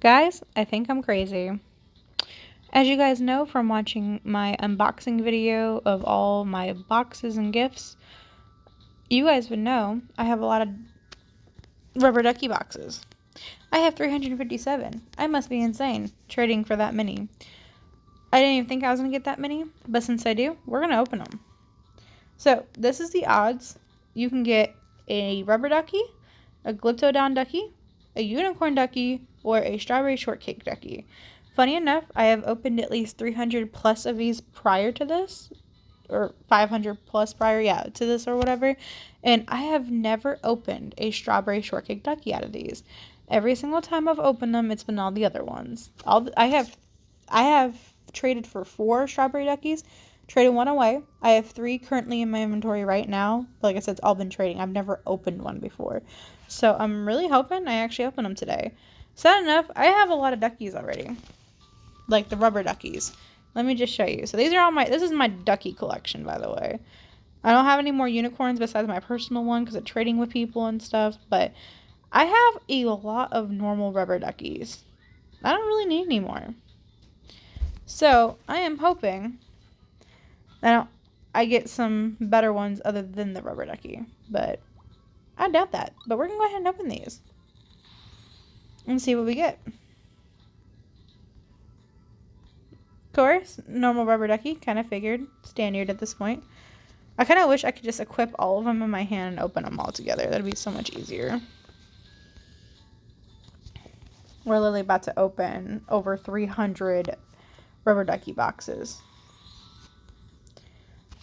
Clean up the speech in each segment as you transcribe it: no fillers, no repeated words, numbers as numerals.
Guys, I think I'm crazy. As you guys know from watching my unboxing video of all my boxes and gifts, you guys would know I have a lot of rubber ducky boxes. I have 357. I must be insane trading for that many. I didn't even think I was going to get that many, but since I do, we're going to open them. So, this is the odds. You can get a rubber ducky, a Glyptodon ducky, a unicorn ducky, or a strawberry shortcake ducky. Funny enough, I have opened at least 300 plus of these prior to this, or 500 plus prior, to this or whatever, and I have never opened a strawberry shortcake ducky out of these. Every single time I've opened them, it's been all the other ones. I have traded for 4 strawberry duckies, traded 1 away. I have 3 currently in my inventory right now. Like I said, it's all been trading. I've never opened one before. So I'm really hoping I actually open them today. Sad enough, I have a lot of duckies already. Like the rubber duckies. Let me just show you. So these are all this is my ducky collection, by the way. I don't have any more unicorns besides my personal one because of trading with people and stuff. But I have a lot of normal rubber duckies. I don't really need any more. So I am hoping that I get some better ones other than the rubber ducky. But I doubt that. But we're going to go ahead and open these. And see what we get. Of course, normal rubber ducky. Kind of figured. Standard at this point. I kind of wish I could just equip all of them in my hand and open them all together. That'd be so much easier. We're literally about to open over 300 rubber ducky boxes.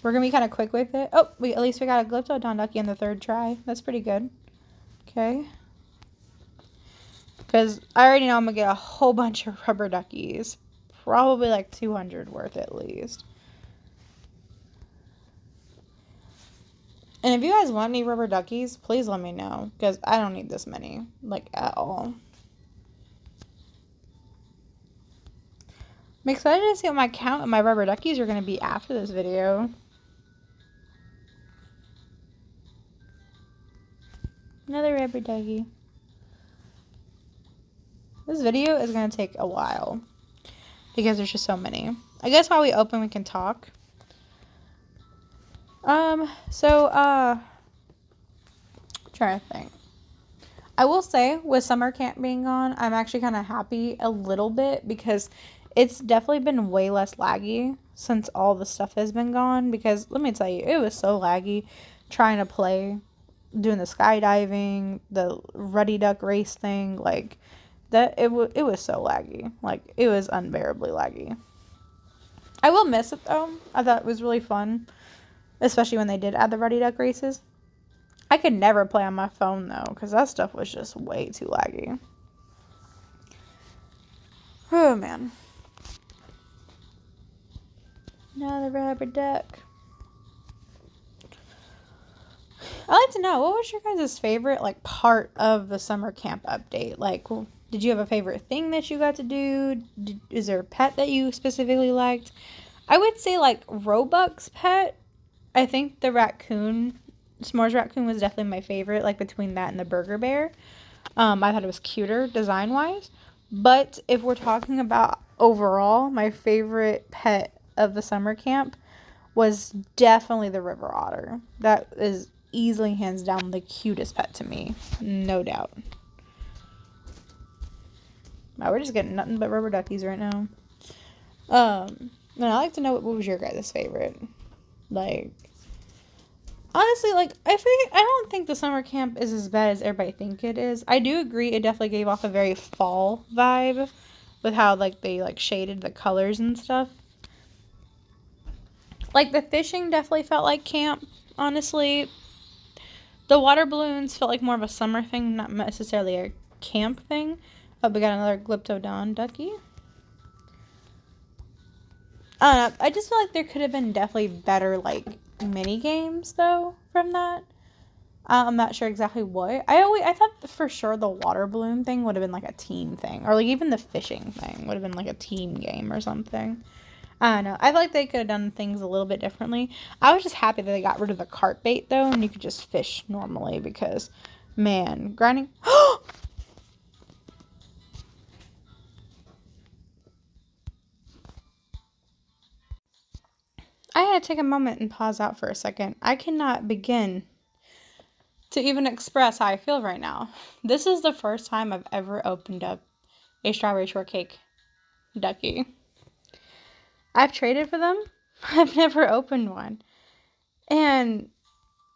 We're going to be kind of quick with it. Oh, at least we got a Glyptodon ducky in the 3rd try. That's pretty good. Okay. Because I already know I'm going to get a whole bunch of rubber duckies. Probably like 200 worth at least. And if you guys want any rubber duckies, please let me know. Because I don't need this many. Like, at all. I'm excited to see what my count of my rubber duckies are going to be after this video. Another rubber ducky. This video is going to take a while. Because there's just so many. I guess while we open, we can talk. Trying to think. I will say, with summer camp being on, I'm actually kind of happy a little bit because it's definitely been way less laggy since all the stuff has been gone. Because, let me tell you, it was so laggy trying to play, doing the skydiving, the Ruddy Duck race thing, like, it was so laggy. Like, it was unbearably laggy. I will miss it, though. I thought it was really fun, especially when they did add the Ruddy Duck races. I could never play on my phone, though, because that stuff was just way too laggy. Oh, man. Another rubber duck. I'd like to know, what was your guys' favorite, like, part of the summer camp update? Like, did you have a favorite thing that you got to do? Is there a pet that you specifically liked? I would say, like, Roebuck's pet. I think the raccoon, S'mores raccoon, was definitely my favorite, like, between that and the burger bear. I thought it was cuter design-wise. But if we're talking about overall, my favorite pet of the summer camp was definitely the river otter. That is easily, hands down, the cutest pet to me. No doubt. Wow, we're just getting nothing but rubber duckies right now. And I'd like to know what was your guys' favorite. Like, honestly, like, I don't think the summer camp is as bad as everybody think it is. I do agree it definitely gave off a very fall vibe with how, like, they, like, shaded the colors and stuff. Like, the fishing definitely felt like camp, honestly. The water balloons felt like more of a summer thing, not necessarily a camp thing. Oh, we got another Glyptodon ducky. I don't know. I just feel like there could have been definitely better, like, mini games, though, from that. I'm not sure exactly what. I thought for sure the water balloon thing would have been, like, a team thing. Or, like, even the fishing thing would have been, like, a team game or something. I don't know. I feel like they could have done things a little bit differently. I was just happy that they got rid of the cart bait, though, and you could just fish normally because, man, grinding... going to take a moment and pause out for a second. I cannot begin to even express how I feel right now. This is the first time I've ever opened up a strawberry shortcake Ducky. I've traded for them. I've never opened one. And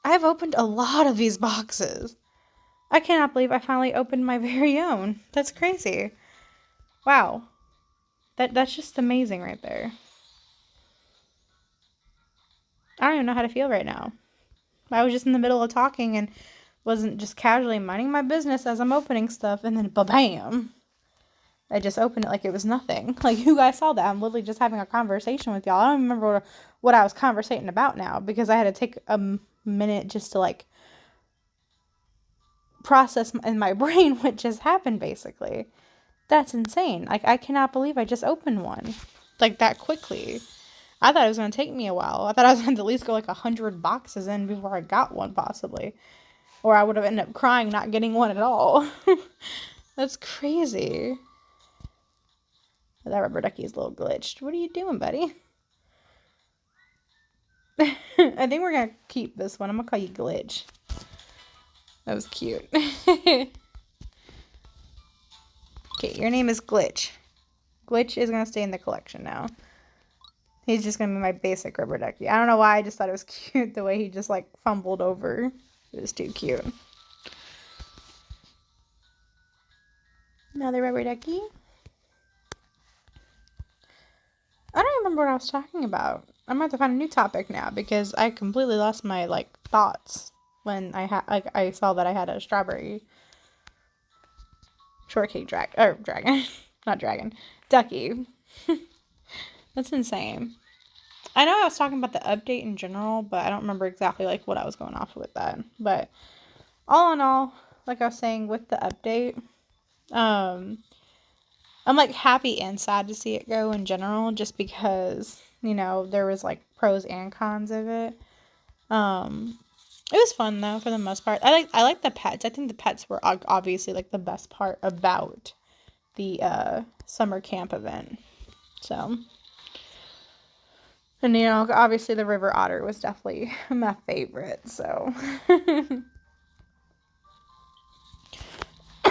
I've opened a lot of these boxes. I cannot believe I finally opened my very own. That's crazy. Wow. That's just amazing right there. I don't even know how to feel right now. I was just in the middle of talking and wasn't just casually minding my business as I'm opening stuff, and then ba-bam! I just opened it like it was nothing. Like, you guys saw that. I'm literally just having a conversation with y'all. I don't remember what I was conversating about now, because I had to take a minute just to, like, process in my brain what just happened, basically. That's insane. Like, I cannot believe I just opened one. Like, that quickly. I thought it was going to take me a while. I thought I was going to at least go, like, 100 boxes in before I got one, possibly. Or I would have ended up crying not getting one at all. That's crazy. That rubber ducky is a little glitched. What are you doing, buddy? I think we're going to keep this one. I'm going to call you Glitch. That was cute. Okay, your name is Glitch. Glitch is going to stay in the collection now. He's just going to be my basic rubber ducky. I don't know why, I just thought it was cute the way he just, like, fumbled over. It was too cute. Another rubber ducky. I don't remember what I was talking about. I'm going to have to find a new topic now, because I completely lost my, like, thoughts when I saw that I had a strawberry shortcake dragon. Not dragon. Ducky. That's insane. I know I was talking about the update in general, but I don't remember exactly, like, what I was going off with that. But all in all, like I was saying with the update, I'm, like, happy and sad to see it go in general, just because, you know, there was, like, pros and cons of it. It was fun, though, for the most part. I like the pets. I think the pets were obviously, like, the best part about the summer camp event. So, and, you know, obviously the river otter was definitely my favorite, so.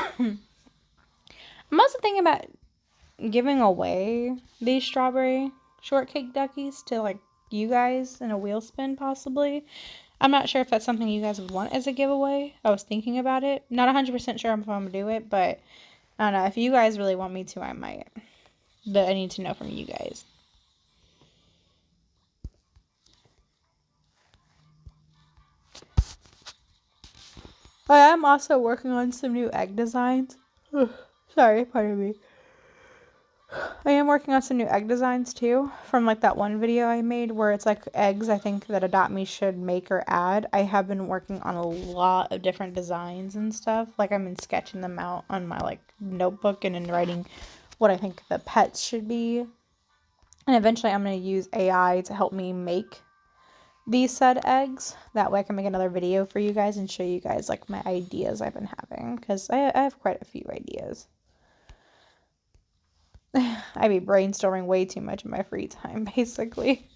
I'm also thinking about giving away these strawberry shortcake duckies to, like, you guys in a wheel spin, possibly. I'm not sure if that's something you guys would want as a giveaway. I was thinking about it. Not 100% sure if I'm going to do it, but I don't know. If you guys really want me to, I might. But I need to know from you guys. I am also working on some new egg designs. Sorry, pardon me. I am working on some new egg designs too, from like that one video I made where it's like eggs I think that Adopt Me should make or add. I have been working on a lot of different designs and stuff. Like, I've been sketching them out on my like notebook and in writing what I think the pets should be. And eventually I'm going to use AI to help me make these said eggs. That way I can make another video for you guys and show you guys like my ideas I've been having, because I have quite a few ideas. I be brainstorming way too much in my free time, basically.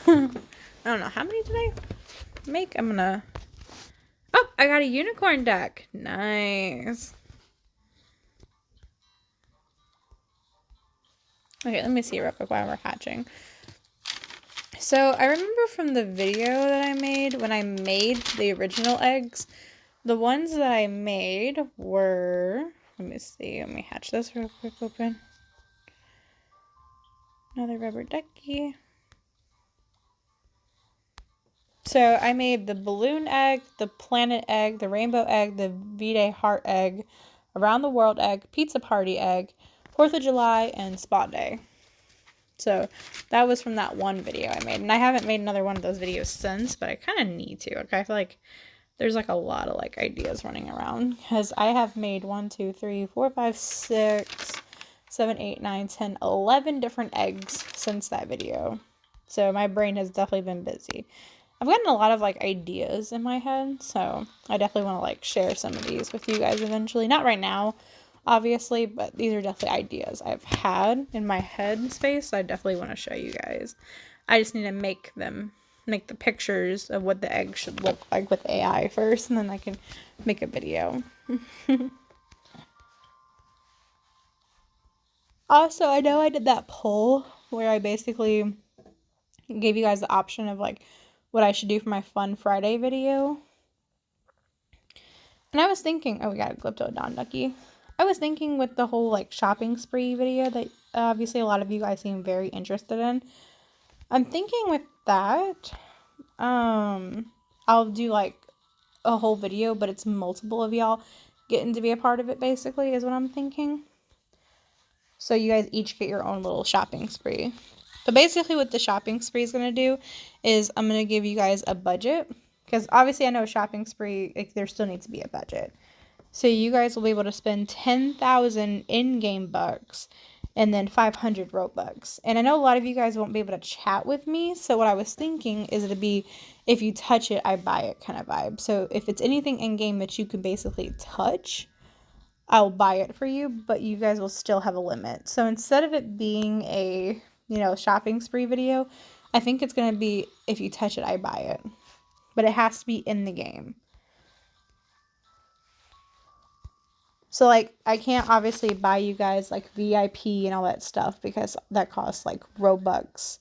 I don't know. How many did I make? Oh, I got a unicorn duck. Nice. Okay, let me see real quick while we're hatching. So, I remember from the video that I made, when I made the original eggs, the ones that I made were... Let me see. Let me hatch this real quick open. Another rubber ducky. So I made the balloon egg, the planet egg, the rainbow egg, the V-Day heart egg, around the world egg, pizza party egg, 4th of July, and spot day. So that was from that one video I made. And I haven't made another one of those videos since, but I kind of need to. Okay, I feel like there's like a lot of like ideas running around, because I have made 1, 2, 3, 4, 5, 6, 7, 8, 9, 10, 11 different eggs since that video. So my brain has definitely been busy. I've gotten a lot of like ideas in my head, so I definitely want to like share some of these with you guys eventually. Not right now, obviously, but these are definitely ideas I've had in my head space, so I definitely want to show you guys. I just need to make the pictures of what the egg should look like with AI first, and then I can make a video. Also, I know I did that poll where I basically gave you guys the option of like what I should do for my Fun Friday video. And I was thinking, oh, we got a Glyptodon Ducky. I was thinking with the whole like shopping spree video that obviously a lot of you guys seem very interested in. I'm thinking with that, I'll do like a whole video, but it's multiple of y'all getting to be a part of it, basically, is what I'm thinking. So you guys each get your own little shopping spree. But basically what the shopping spree is going to do is I'm going to give you guys a budget. Because obviously I know a shopping spree, like, there still needs to be a budget. So you guys will be able to spend 10,000 in-game bucks and then 500 Robux. And I know a lot of you guys won't be able to chat with me. So what I was thinking is it'd be, if you touch it, I buy it kind of vibe. So if it's anything in-game that you can basically touch, I'll buy it for you, but you guys will still have a limit. So instead of it being a, shopping spree video, I think it's going to be, if you touch it, I buy it. But it has to be in the game. So, like, I can't obviously buy you guys, like, VIP and all that stuff because that costs, like, Robux.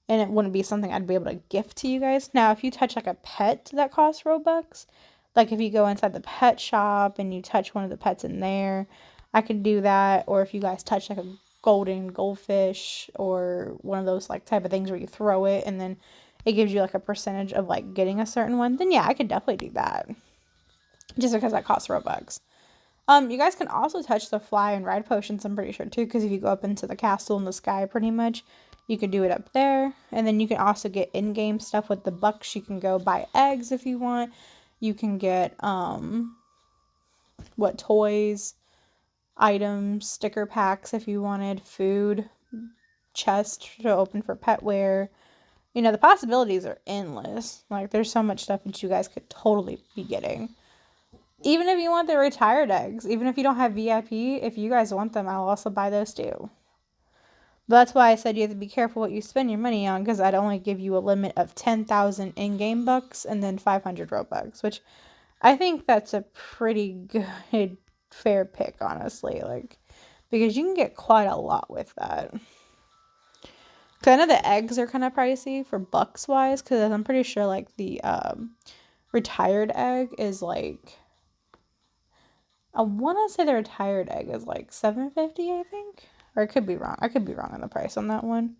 And it wouldn't be something I'd be able to gift to you guys. Now, if you touch, like, a pet that costs Robux, like, if you go inside the pet shop and you touch one of the pets in there, I could do that. Or if you guys touch, like, a golden goldfish or one of those, like, type of things where you throw it and then it gives you, like, a percentage of, like, getting a certain one, then, yeah, I could definitely do that. Just because that costs Robux. You guys can also touch the fly and ride potions, I'm pretty sure, too, because if you go up into the castle in the sky, pretty much, you can do it up there. And then you can also get in-game stuff with the bucks. You can go buy eggs if you want. You can get, toys, items, sticker packs if you wanted, food, chest to open for pet wear. The possibilities are endless. Like, there's so much stuff that you guys could totally be getting. Even if you want the retired eggs, even if you don't have VIP, if you guys want them, I'll also buy those too. But that's why I said you have to be careful what you spend your money on, because I'd only give you a limit of 10,000 in-game bucks and then 500 Robux, which I think that's a pretty good, fair pick, honestly. Like, because you can get quite a lot with that. Because I know the eggs are kind of pricey for bucks-wise, because I'm pretty sure, like, the retired egg is, like, I want to say the retired egg is like $7.50, I think. Or I could be wrong. I could be wrong on the price on that one.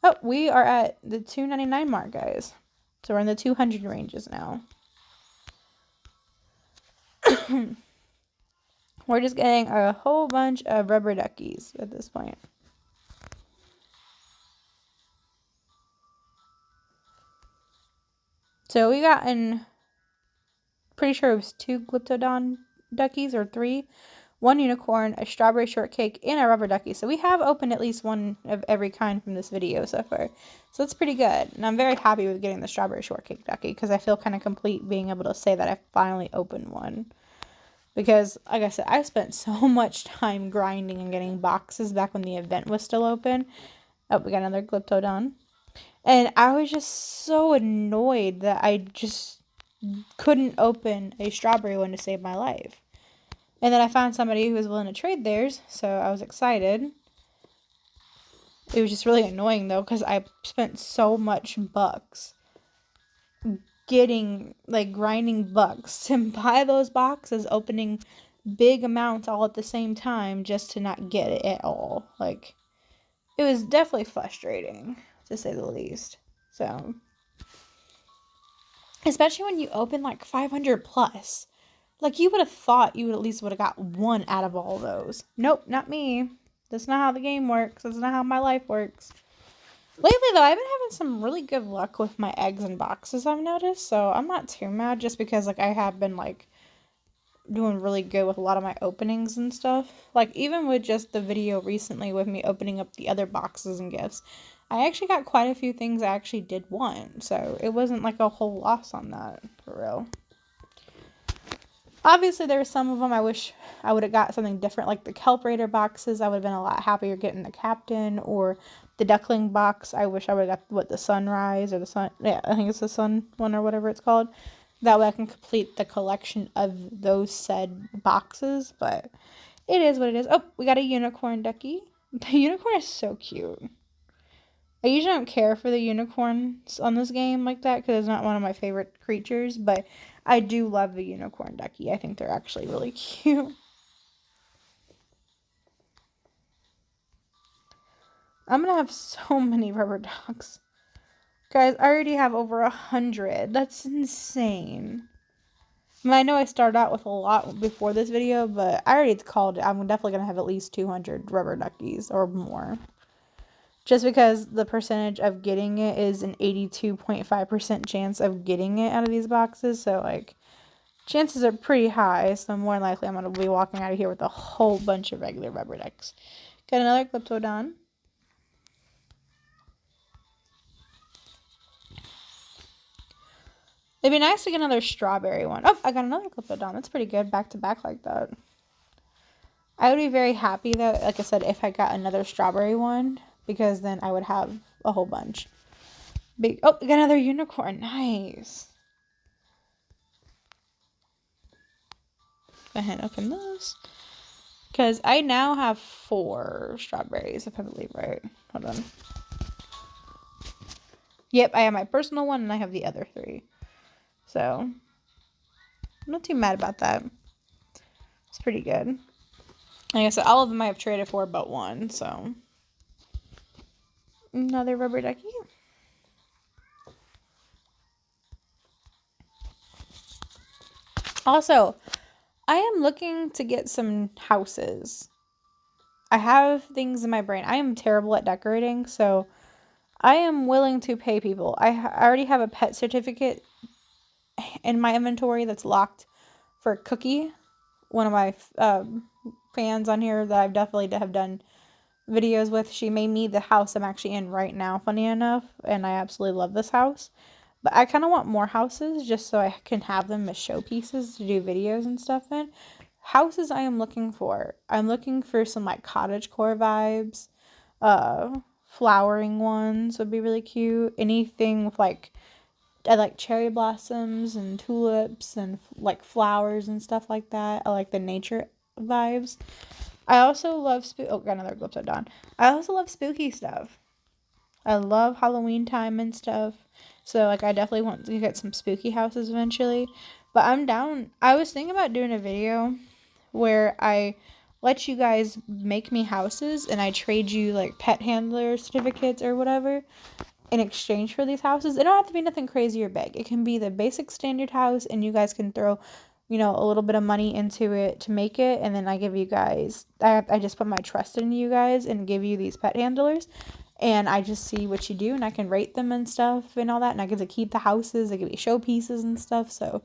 Oh, we are at the $2.99 mark, guys. So we're in the 200 ranges now. We're just getting a whole bunch of rubber duckies at this point. So we got pretty sure it was 2 Glyptodon duckies or 3. 1 unicorn, a strawberry shortcake, and a rubber ducky. So we have opened at least one of every kind from this video so far. So that's pretty good. And I'm very happy with getting the strawberry shortcake ducky because I feel kind of complete being able to say that I finally opened one. Because, like I said, I spent so much time grinding and getting boxes back when the event was still open. Oh, we got another Glyptodon. And I was just so annoyed that I just couldn't open a strawberry one to save my life. And then I found somebody who was willing to trade theirs, so I was excited. It was just really annoying, though, because I spent so much bucks grinding bucks to buy those boxes, opening big amounts all at the same time just to not get it at all. Like, it was definitely frustrating, to say the least. So, especially when you open, like, 500 plus. Like, you would have thought you would at least would have got one out of all those. Nope, not me. That's not how the game works. That's not how my life works. Lately, though, I've been having some really good luck with my eggs and boxes, I've noticed. So, I'm not too mad just because, like, I have been, like, doing really good with a lot of my openings and stuff. Like, even with just the video recently with me opening up the other boxes and gifts, I actually got quite a few things I actually did want. So, it wasn't, like, a whole loss on that, for real. Obviously, there were some of them I wish I would have got something different, like the Kelp Raider boxes. I would have been a lot happier getting the Captain or The duckling box, I wish I would have got, the sunrise or the sun, yeah, I think it's the sun one or whatever it's called. That way I can complete the collection of those said boxes, but it is what it is. Oh, we got a unicorn ducky. The unicorn is so cute. I usually don't care for the unicorns on this game like that because it's not one of my favorite creatures, but I do love the unicorn ducky. I think they're actually really cute. I'm gonna have so many rubber ducks. Guys, I already have over 100. That's insane. I mean, I know I started out with a lot before this video, but I already called it. I'm definitely gonna have at least 200 rubber duckies or more. Just because the percentage of getting it is an 82.5% chance of getting it out of these boxes. So, like, chances are pretty high. So, more than likely, I'm going to be walking out of here with a whole bunch of regular rubber ducks. Got another Glyptodon. It'd be nice to get another strawberry one. Oh, I got another Glyptodon. That's pretty good. Back to back like that. I would be very happy, though, like I said, if I got another strawberry one. Because then I would have a whole bunch. Big. Oh, we got another unicorn. Nice. Go ahead and open this. Because I now have 4 strawberries, if I believe right. Hold on. Yep, I have my personal one and I have the other 3. So, I'm not too mad about that. It's pretty good. Like I said, all of them I have traded for but one, so. Another rubber ducky. Also, I am looking to get some houses. I have things in my brain. I am terrible at decorating, so I am willing to pay people. I already have a pet certificate in my inventory that's locked for Cookie, one of my fans on here that I've definitely have done videos with. She made me the house I'm actually in right now, funny enough, and I absolutely love this house. But I kind of want more houses just so I can have them as showpieces to do videos and stuff in. Houses I am looking for. I'm looking for some like cottagecore vibes. Flowering ones would be really cute. Anything with like, I like cherry blossoms and tulips and like flowers and stuff like that. I like the nature vibes. I also love got another Glyptodon. I also love spooky stuff. I love Halloween time and stuff. So, like, I definitely want to get some spooky houses eventually. But I'm down. I was thinking about doing a video where I let you guys make me houses and I trade you, like, pet handler certificates or whatever in exchange for these houses. It don't have to be nothing crazy or big. It can be the basic standard house and you guys can throw, you know, a little bit of money into it to make it, and then I give you guys, I just put my trust in you guys and give you these pet handlers, and I just see what you do, and I can rate them and stuff and all that, and I get to keep the houses, they can be showpieces and stuff, so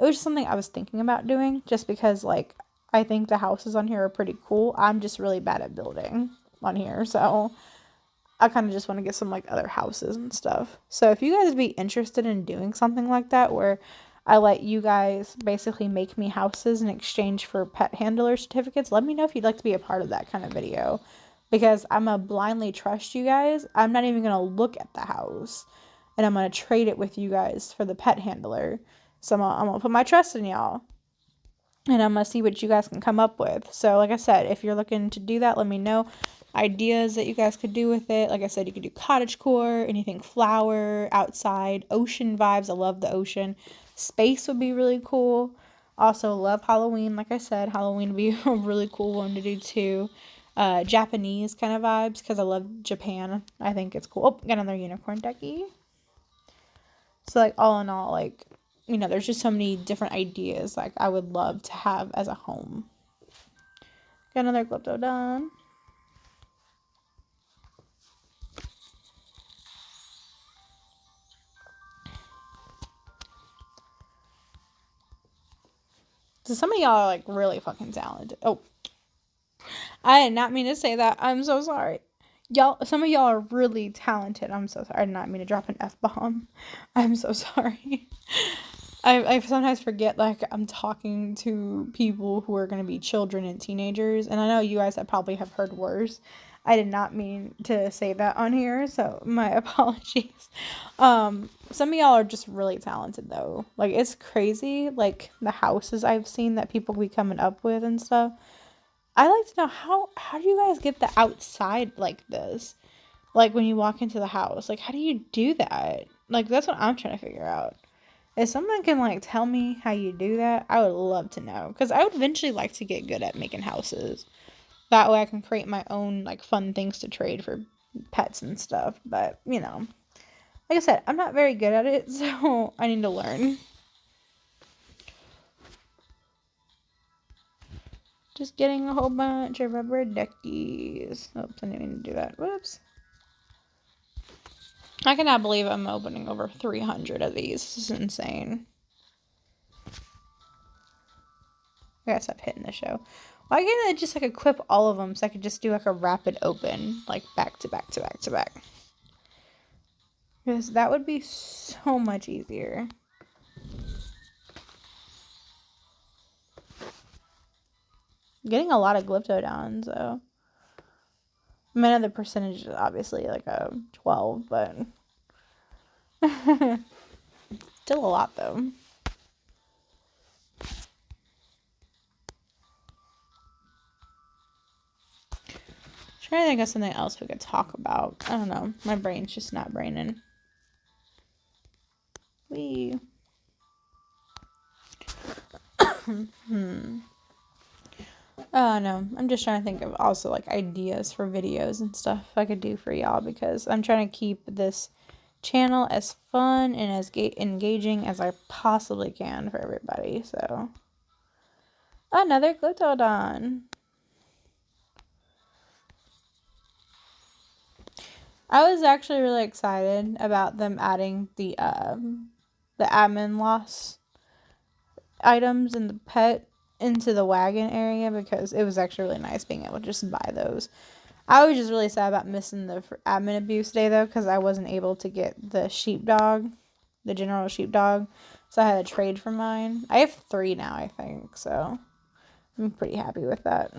it was just something I was thinking about doing, just because, like, I think the houses on here are pretty cool. I'm just really bad at building on here, so I kind of just want to get some, like, other houses and stuff. So if you guys would be interested in doing something like that, where I let you guys basically make me houses in exchange for pet handler certificates, let me know if you'd like to be a part of that kind of video. Because I'm going to blindly trust you guys. I'm not even going to look at the house. And I'm going to trade it with you guys for the pet handler. So I'm going to put my trust in y'all. And I'm going to see what you guys can come up with. So like I said, if you're looking to do that, let me know ideas that you guys could do with it. Like I said, you could do cottagecore, anything flower, outside, ocean vibes. I love the ocean. Space would be really cool. Also love Halloween. Like I said, Halloween would be a really cool one to do too. Japanese kind of vibes because I love Japan. I think it's cool. Oh, got another unicorn ducky. So like all in all, like, you know, there's just so many different ideas like I would love to have as a home. Got another Glyptodon. So some of y'all are like really fucking talented. Oh, I did not mean to say that. I'm so sorry. Y'all, some of y'all are really talented. I'm so sorry. I did not mean to drop an F-bomb. I'm so sorry. I sometimes forget, like, I'm talking to people who are going to be children and teenagers. And I know you guys probably have heard worse. I did not mean to say that on here, so my apologies. Some of y'all are just really talented though. Like, it's crazy, like the houses I've seen that people be coming up with and stuff. I like to know how do you guys get the outside like this? Like when you walk into the house, like how do you do that? Like that's what I'm trying to figure out. If someone can like tell me how you do that, I would love to know, because I would eventually like to get good at making houses. That way I can create my own like fun things to trade for pets and stuff. But, you know, like I said, I'm not very good at it, so I need to learn. Just getting a whole bunch of rubber duckies. Oops, I didn't mean to do that. Whoops. I cannot believe I'm opening over 300 of these. This is insane. I gotta stop hitting the show. Why can't I just like equip all of them so I could just do like a rapid open, like back to back to back to back? Because that would be so much easier. I'm getting a lot of glyptodons though. I mean, the percentage is obviously like a 12, but still a lot though. Trying to think of something else we could talk about. I don't know. My brain's just not braining. Wee. Oh no, I'm just trying to think of also like ideas for videos and stuff I could do for y'all, because I'm trying to keep this channel as fun and as engaging as I possibly can for everybody. So another Glyptodon. I was actually really excited about them adding the admin loss items and the pet into the wagon area, because it was actually really nice being able to just buy those. I was just really sad about missing the admin abuse day though, because I wasn't able to get the sheepdog, the general sheepdog, so I had to trade for mine. I have 3 now, I think, so I'm pretty happy with that.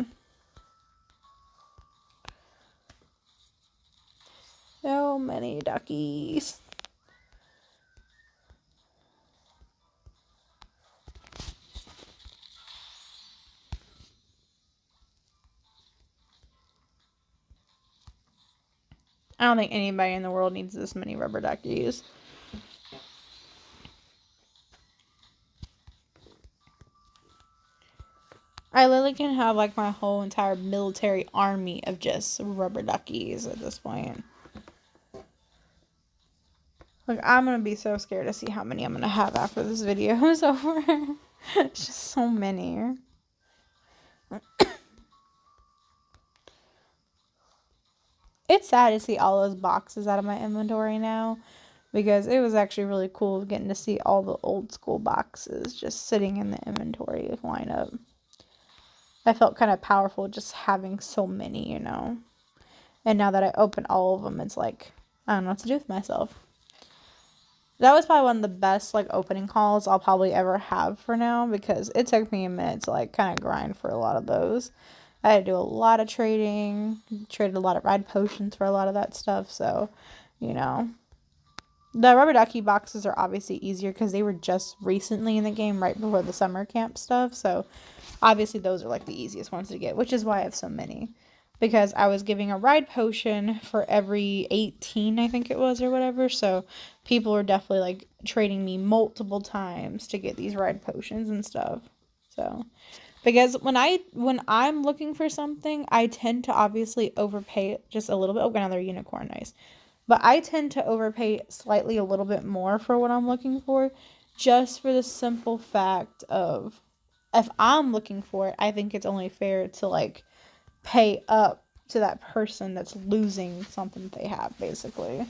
So many duckies. I don't think anybody in the world needs this many rubber duckies. I literally can have like my whole entire military army of just rubber duckies at this point. Like, I'm gonna be so scared to see how many I'm gonna have after this video is over. It's just so many. It's sad to see all those boxes out of my inventory now, because it was actually really cool getting to see all the old school boxes just sitting in the inventory lineup. I felt kind of powerful just having so many, you know. And now that I open all of them, it's like, I don't know what to do with myself. That was probably one of the best like opening hauls I'll probably ever have for now, because it took me a minute to like kind of grind for a lot of those. I had to do a lot of trading, traded a lot of ride potions for a lot of that stuff, so, you know. The rubber ducky boxes are obviously easier because they were just recently in the game right before the summer camp stuff, so obviously those are like the easiest ones to get, which is why I have so many. Because I was giving a ride potion for every 18, I think it was, or whatever, so people were definitely like trading me multiple times to get these ride potions and stuff. So, because when I'm looking for something, I tend to obviously overpay just a little bit. Oh, another unicorn, nice. But I tend to overpay slightly a little bit more for what I'm looking for, just for the simple fact of, if I'm looking for it, I think it's only fair to like pay up to that person that's losing something that they have, basically.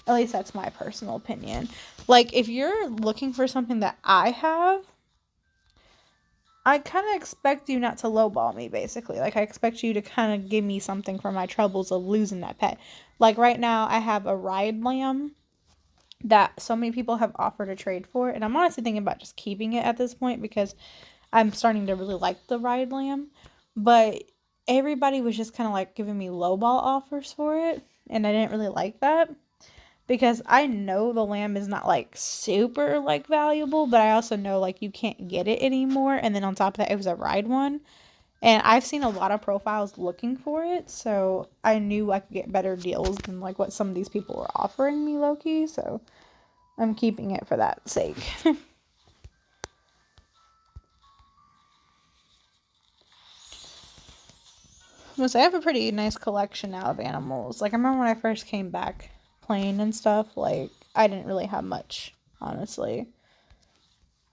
At least that's my personal opinion. Like, if you're looking for something that I have, I kind of expect you not to lowball me, basically. Like, I expect you to kind of give me something for my troubles of losing that pet. Like, right now, I have a ride lamb that so many people have offered a trade for, and I'm honestly thinking about just keeping it at this point, because I'm starting to really like the ride lamb. But everybody was just kind of like giving me lowball offers for it, and I didn't really like that because I know the lamb is not like super like valuable, but I also know like you can't get it anymore, and then on top of that it was a ride one, and I've seen a lot of profiles looking for it, so I knew I could get better deals than like what some of these people were offering me low-key, so I'm keeping it for that sake. I have a pretty nice collection now of animals. Like, I remember when I first came back playing and stuff, like, I didn't really have much, honestly.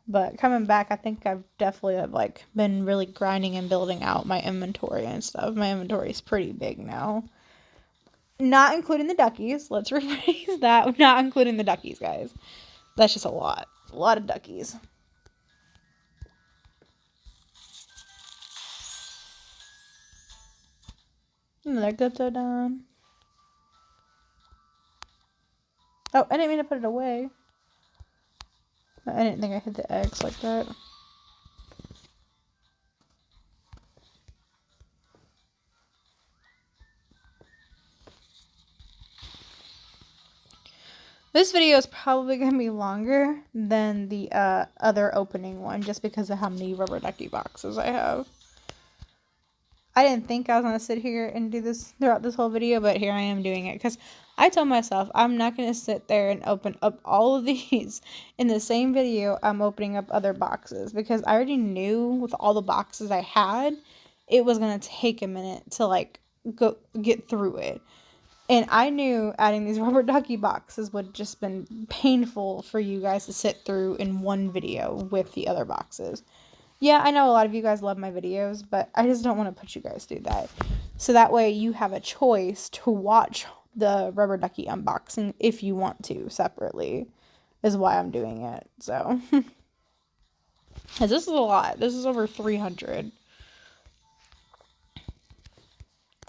But coming back, I think I've definitely, like, been really grinding and building out my inventory and stuff. My inventory is pretty big now. Not including the duckies. Let's rephrase that. Not including the duckies, guys. That's just a lot. A lot of duckies. Another guts done. Oh, I didn't mean to put it away. I didn't think I hit the eggs like that. This video is probably going to be longer than the other opening one just because of how many rubber ducky boxes I have. I didn't think I was going to sit here and do this throughout this whole video, but here I am doing it because I told myself I'm not going to sit there and open up all of these in the same video. I'm opening up other boxes because I already knew with all the boxes I had, it was going to take a minute to like go get through it. And I knew adding these rubber ducky boxes would just been painful for you guys to sit through in one video with the other boxes. Yeah, I know a lot of you guys love my videos, but I just don't want to put you guys through that. So that way you have a choice to watch the rubber ducky unboxing if you want to separately, is why I'm doing it. So, because this is a lot. This is over 300.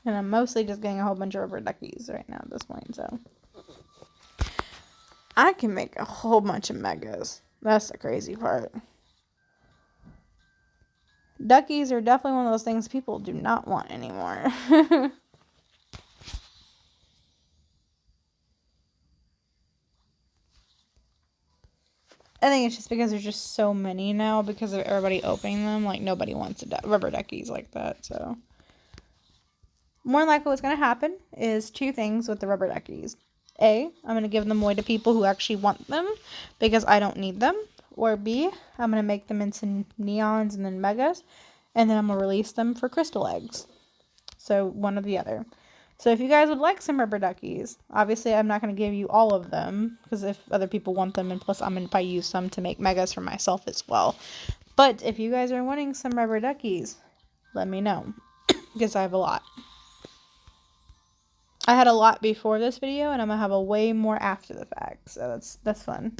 And I'm mostly just getting a whole bunch of rubber duckies right now at this point, so. I can make a whole bunch of megas. That's the crazy part. Duckies are definitely one of those things people do not want anymore. I think it's just because there's just so many now because of everybody opening them. Like, nobody wants rubber duckies like that, so. More likely what's going to happen is two things with the rubber duckies. A, I'm going to give them away to people who actually want them because I don't need them. Or B, I'm going to make them into neons and then megas. And then I'm going to release them for crystal eggs. So one or the other. So if you guys would like some rubber duckies, obviously I'm not going to give you all of them because if other people want them, and plus I'm going to probably use some to make megas for myself as well. But if you guys are wanting some rubber duckies, let me know because I have a lot. I had a lot before this video, and I'm going to have a way more after the fact, so that's fun.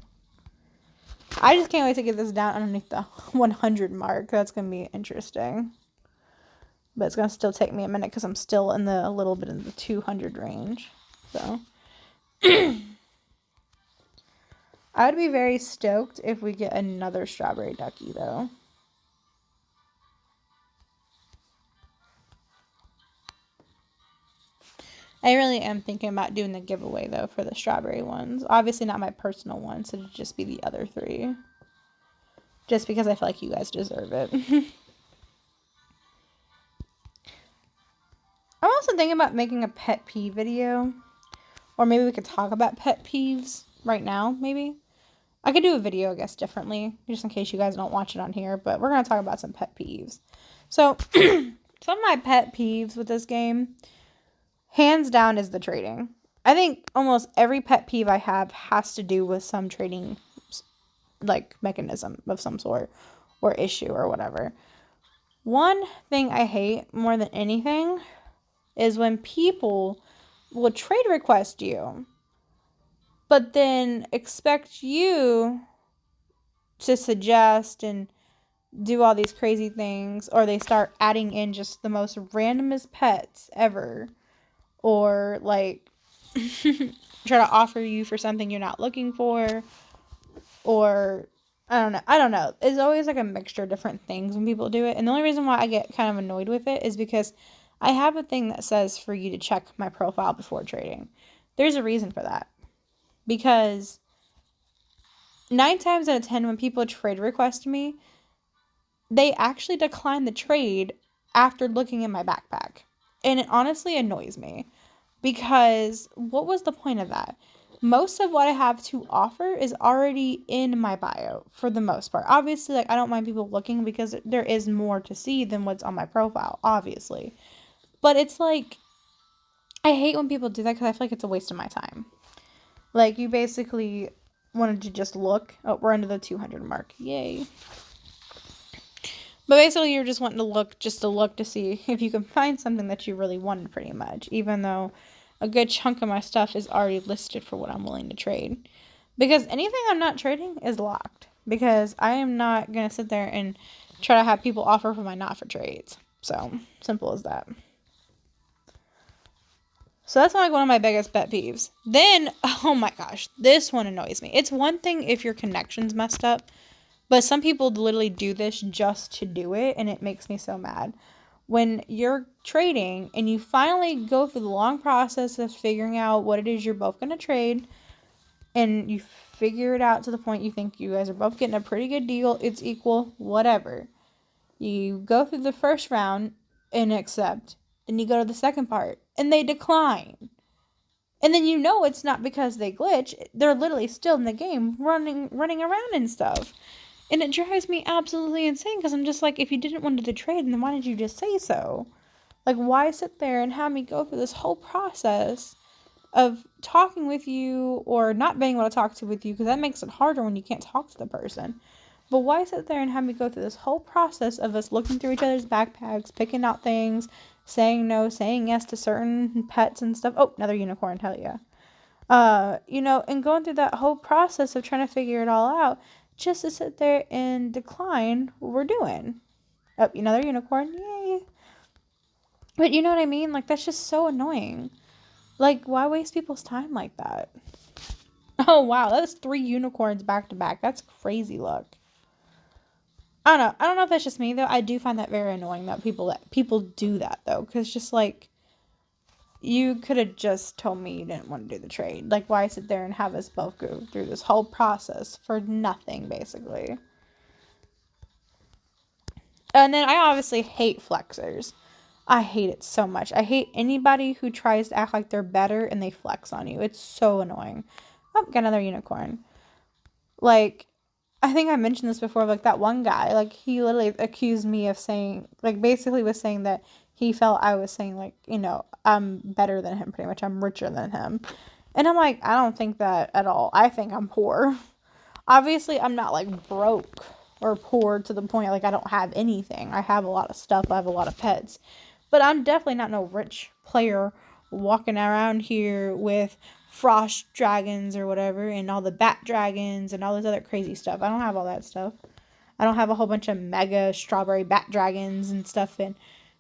I just can't wait to get this down underneath the 100 mark. That's going to be interesting. But it's going to still take me a minute because I'm still in a little bit in the 200 range. So, I would be very stoked if we get another strawberry ducky, though. I really am thinking about doing the giveaway, though, for the strawberry ones. Obviously not my personal one, so it'd just be the other three. Just because I feel like you guys deserve it. I'm also thinking about making a pet peeve video. Or maybe we could talk about pet peeves right now, maybe. I could do a video, I guess, differently. Just in case you guys don't watch it on here. But we're going to talk about some pet peeves. So, some of my pet peeves with this game, hands down, is the trading. I think almost every pet peeve I have has to do with some trading, like, mechanism of some sort. Or issue or whatever. One thing I hate more than anything is when people will trade request you, but then expect you to suggest and do all these crazy things, or they start adding in just the most randomest pets ever, or like try to offer you for something you're not looking for, or I don't know. It's always like a mixture of different things when people do it, and the only reason why I get kind of annoyed with it is because I have a thing that says for you to check my profile before trading. There's a reason for that. Because 9 times out of 10 when people trade request me, they actually decline the trade after looking in my backpack. And it honestly annoys me. Because what was the point of that? Most of what I have to offer is already in my bio for the most part. Obviously, like, I don't mind people looking because there is more to see than what's on my profile, obviously. But it's like, I hate when people do that because I feel like it's a waste of my time. Like, you basically wanted to just look. Oh, we're under the 200 mark. Yay. But basically, you're just wanting to look to see if you can find something that you really wanted, pretty much. Even though a good chunk of my stuff is already listed for what I'm willing to trade. Because anything I'm not trading is locked. Because I am not going to sit there and try to have people offer for my not for trades. So, simple as that. So that's like one of my biggest pet peeves. Then, oh my gosh, this one annoys me. It's one thing if your connection's messed up. But some people literally do this just to do it, and it makes me so mad. When you're trading and you finally go through the long process of figuring out what it is you're both going to trade, and you figure it out to the point you think you guys are both getting a pretty good deal, it's equal, whatever. You go through the first round and accept, then you go to the second part, and they decline. And then you know it's not because they glitch, they're literally still in the game, running around and stuff. And it drives me absolutely insane because I'm just like, if you didn't want to do the trade, then why did you just say so? Like, why sit there and have me go through this whole process of talking with you or not being able to talk with you, because that makes it harder when you can't talk to the person. But why sit there and have me go through this whole process of us looking through each other's backpacks, picking out things, saying no, saying yes to certain pets and stuff. Oh, another unicorn, hell yeah. And going through that whole process of trying to figure it all out just to sit there and decline what we're doing. Oh, another unicorn, yay. But you know what I mean? Like, that's just so annoying. Like, why waste people's time like that? Oh, wow, that was 3 unicorns back to back. That's crazy luck. I don't know. I don't know if that's just me, though. I do find that very annoying that people do that, though. Because just, like, you could have just told me you didn't want to do the trade. Like, why sit there and have us both go through this whole process for nothing, basically? And then I obviously hate flexers. I hate it so much. I hate anybody who tries to act like they're better and they flex on you. It's so annoying. Oh, got another unicorn. Like, I think I mentioned this before, like, that one guy, like, he literally accused me of saying, like, basically was saying that he felt I was saying, like, I'm better than him, pretty much. I'm richer than him. And I'm like, I don't think that at all. I think I'm poor. Obviously, I'm not, like, broke or poor to the point, like, I don't have anything. I have a lot of stuff. I have a lot of pets. But I'm definitely not no rich player walking around here with frost dragons or whatever and all the bat dragons and all this other crazy stuff. I don't have all that stuff. I don't have a whole bunch of mega strawberry bat dragons and stuff and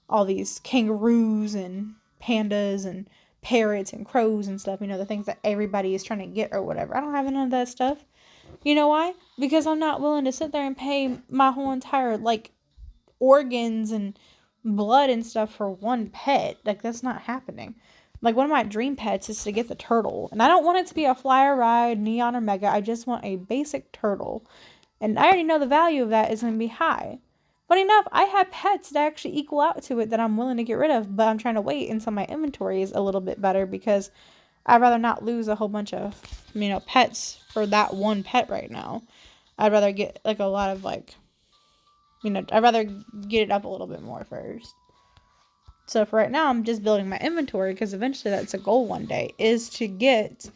all these kangaroos and pandas and parrots and crows and stuff, the things that everybody is trying to get or whatever. I don't have none of that stuff. You know why? Because I'm not willing to sit there and pay my whole entire, like, organs and blood and stuff for one pet. Like, that's not happening. Like, one of my dream pets is to get the turtle. And I don't want it to be a flyer ride, neon, or mega. I just want a basic turtle. And I already know the value of that is going to be high. Funny enough, I have pets that actually equal out to it that I'm willing to get rid of. But I'm trying to wait until my inventory is a little bit better because I'd rather not lose a whole bunch of, pets for that one pet right now. I'd rather get, like, a lot of, like, I'd rather get it up a little bit more first. So for right now, I'm just building my inventory because eventually that's a goal one day, is to get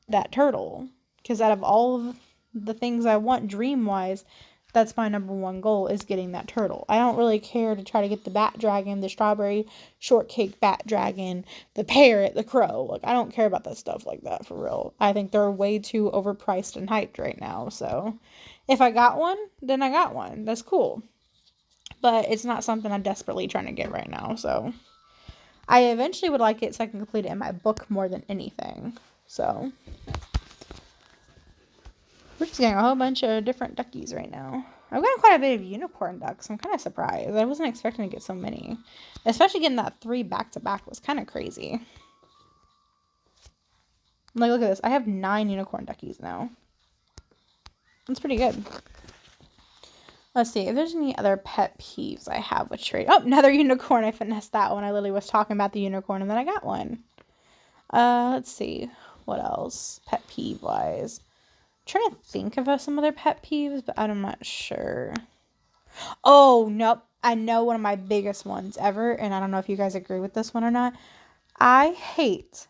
that turtle. Because out of all of the things I want dream-wise, that's my number one goal, is getting that turtle. I don't really care to try to get the bat dragon, the strawberry shortcake bat dragon, the parrot, the crow. Like, I don't care about that stuff like that, for real. I think they're way too overpriced and hyped right now. So if I got one, then I got one. That's cool. But it's not something I'm desperately trying to get right now, so I eventually would like it so I can complete it in my book more than anything. So we're just getting a whole bunch of different duckies right now. I've gotten quite a bit of unicorn ducks. I'm kind of surprised. I wasn't expecting to get so many. Especially getting that 3 back-to-back was kind of crazy. Like, look at this. I have 9 unicorn duckies now. That's pretty good. Let's see if there's any other pet peeves I have with trade. Oh, another unicorn. I finessed that one. I literally was talking about the unicorn and then I got one. Let's see. What else? Pet peeve wise. I'm trying to think of some other pet peeves, but I'm not sure. Oh, nope. I know one of my biggest ones ever, and I don't know if you guys agree with this one or not. I hate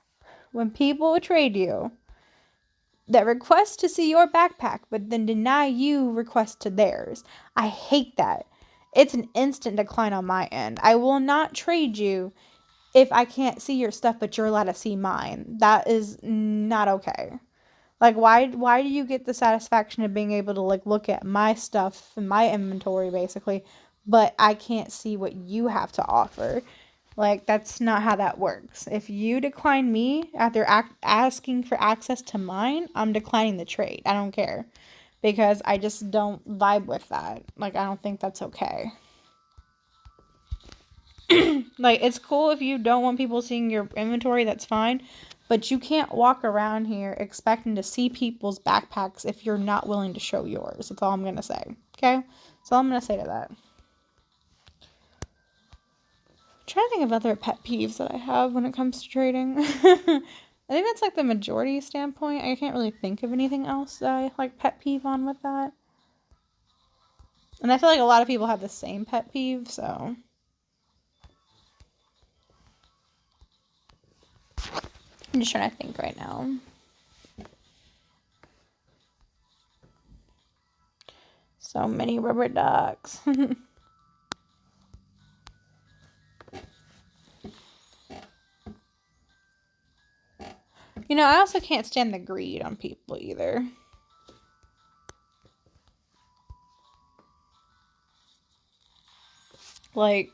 when people trade you that request to see your backpack, but then deny you request to theirs. I hate that. It's an instant decline on my end. I will not trade you if I can't see your stuff, but you're allowed to see mine. That is not okay. Like, why do you get the satisfaction of being able to, like, look at my stuff and my inventory, basically, but I can't see what you have to offer? Like, that's not how that works. If you decline me after asking for access to mine, I'm declining the trade. I don't care. Because I just don't vibe with that. Like, I don't think that's okay. Like, it's cool if you don't want people seeing your inventory, that's fine. But you can't walk around here expecting to see people's backpacks if you're not willing to show yours. That's all I'm going to say. Okay? That's all I'm going to say to that. I'm trying to think of other pet peeves that I have when it comes to trading. I think that's like the majority standpoint. I can't really think of anything else that I like pet peeve on with that. And I feel like a lot of people have the same pet peeve, so. I'm just trying to think right now. So many rubber ducks. You know, I also can't stand the greed on people either. Like,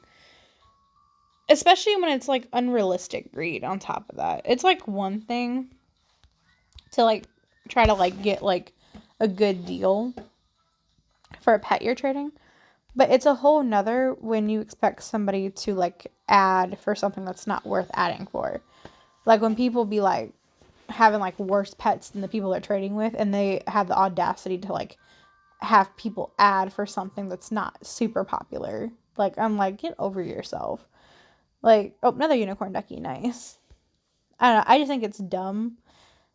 especially when it's like unrealistic greed on top of that. It's like one thing to like try to like get like a good deal for a pet you're trading, but it's a whole nother when you expect somebody to like add for something that's not worth adding for. Like when people be like having like worse pets than the people they're trading with, and they have the audacity to like have people add for something that's not super popular. Like, I'm like, get over yourself. Like, oh, another unicorn ducky, nice. I don't know, I just think it's dumb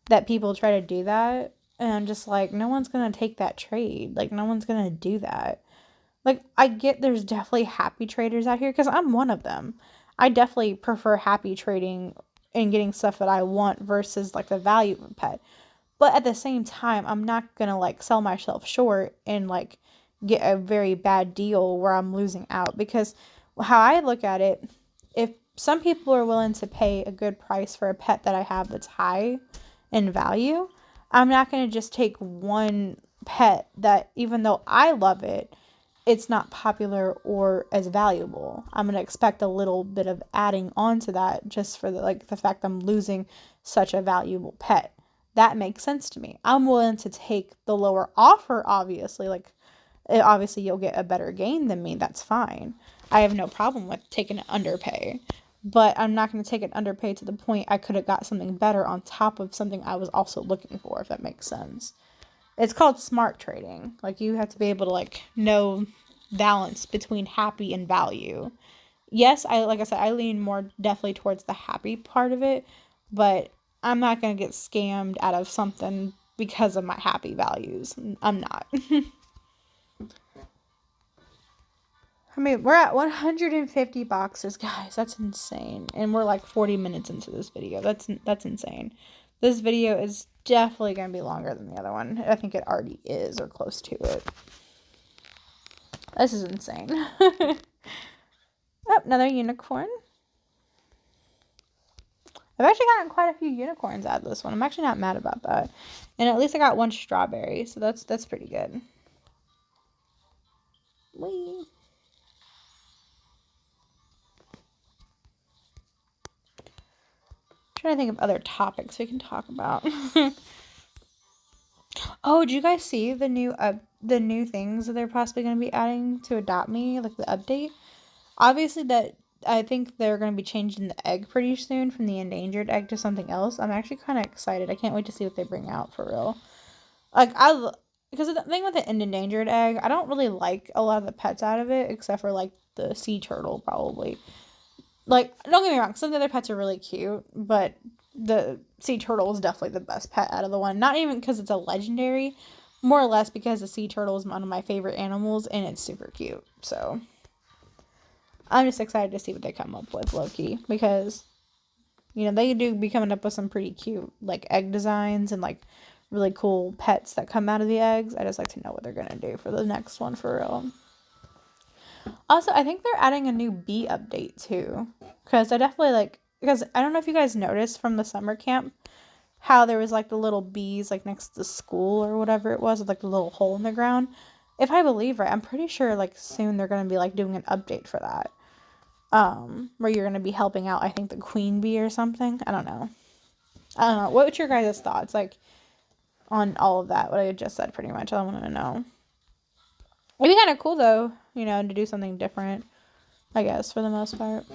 that people try to do that, and I'm just like, no one's gonna take that trade. Like, no one's gonna do that. Like, I get there's definitely happy traders out here, because I'm one of them. I definitely prefer happy trading and getting stuff that I want versus, like, the value of a pet. But at the same time, I'm not going to, like, sell myself short and, like, get a very bad deal where I'm losing out. Because how I look at it, if some people are willing to pay a good price for a pet that I have that's high in value, I'm not going to just take one pet that, even though I love it, it's not popular or as valuable. I'm going to expect a little bit of adding on to that just for the fact I'm losing such a valuable pet. That makes sense to me. I'm willing to take the lower offer, obviously. Like, obviously you'll get a better gain than me. That's fine. I have no problem with taking an underpay. But I'm not going to take an underpay to the point I could have got something better on top of something I was also looking for, if that makes sense. It's called smart trading. Like, you have to be able to, like, know balance between happy and value. Yes, like I said, I lean more definitely towards the happy part of it, but I'm not going to get scammed out of something because of my happy values. I'm not. I mean, we're at 150 boxes, guys. That's insane. And we're like 40 minutes into this video. That's insane. This video is definitely going to be longer than the other one. I think it already is or close to it. This is insane. Oh, another unicorn. I've actually gotten quite a few unicorns out of this one. I'm actually not mad about that. And at least I got one strawberry, so that's pretty good. Whee! Trying to think of other topics we can talk about. Oh, did you guys see the new the new things that they're possibly going to be adding to Adopt Me, like the update. Obviously, that I think they're going to be changing the egg pretty soon from the endangered egg to something else. I'm actually kind of excited. I can't wait to see what they bring out for real. Like, because the thing with the endangered egg, I don't really like a lot of the pets out of it, except for like the sea turtle, probably. Like, don't get me wrong, some of the other pets are really cute, but the sea turtle is definitely the best pet out of the one. Not even because it's a legendary, more or less because the sea turtle is one of my favorite animals and it's super cute. So I'm just excited to see what they come up with, low-key, because they do be coming up with some pretty cute like egg designs and like really cool pets that come out of the eggs. I just like to know what they're gonna do for the next one for real. Also, I think they're adding a new bee update too, because I don't know if you guys noticed from the summer camp how there was like the little bees like next to the school or whatever it was with like the little hole in the ground. If I believe right, I'm pretty sure like soon they're gonna be like doing an update for that. Where you're gonna be helping out, I think, the queen bee or something. I don't know. What's your guys' thoughts like on all of that? What I just said, pretty much. I want to know. It'd be kind of cool though, to do something different. I guess for the most part.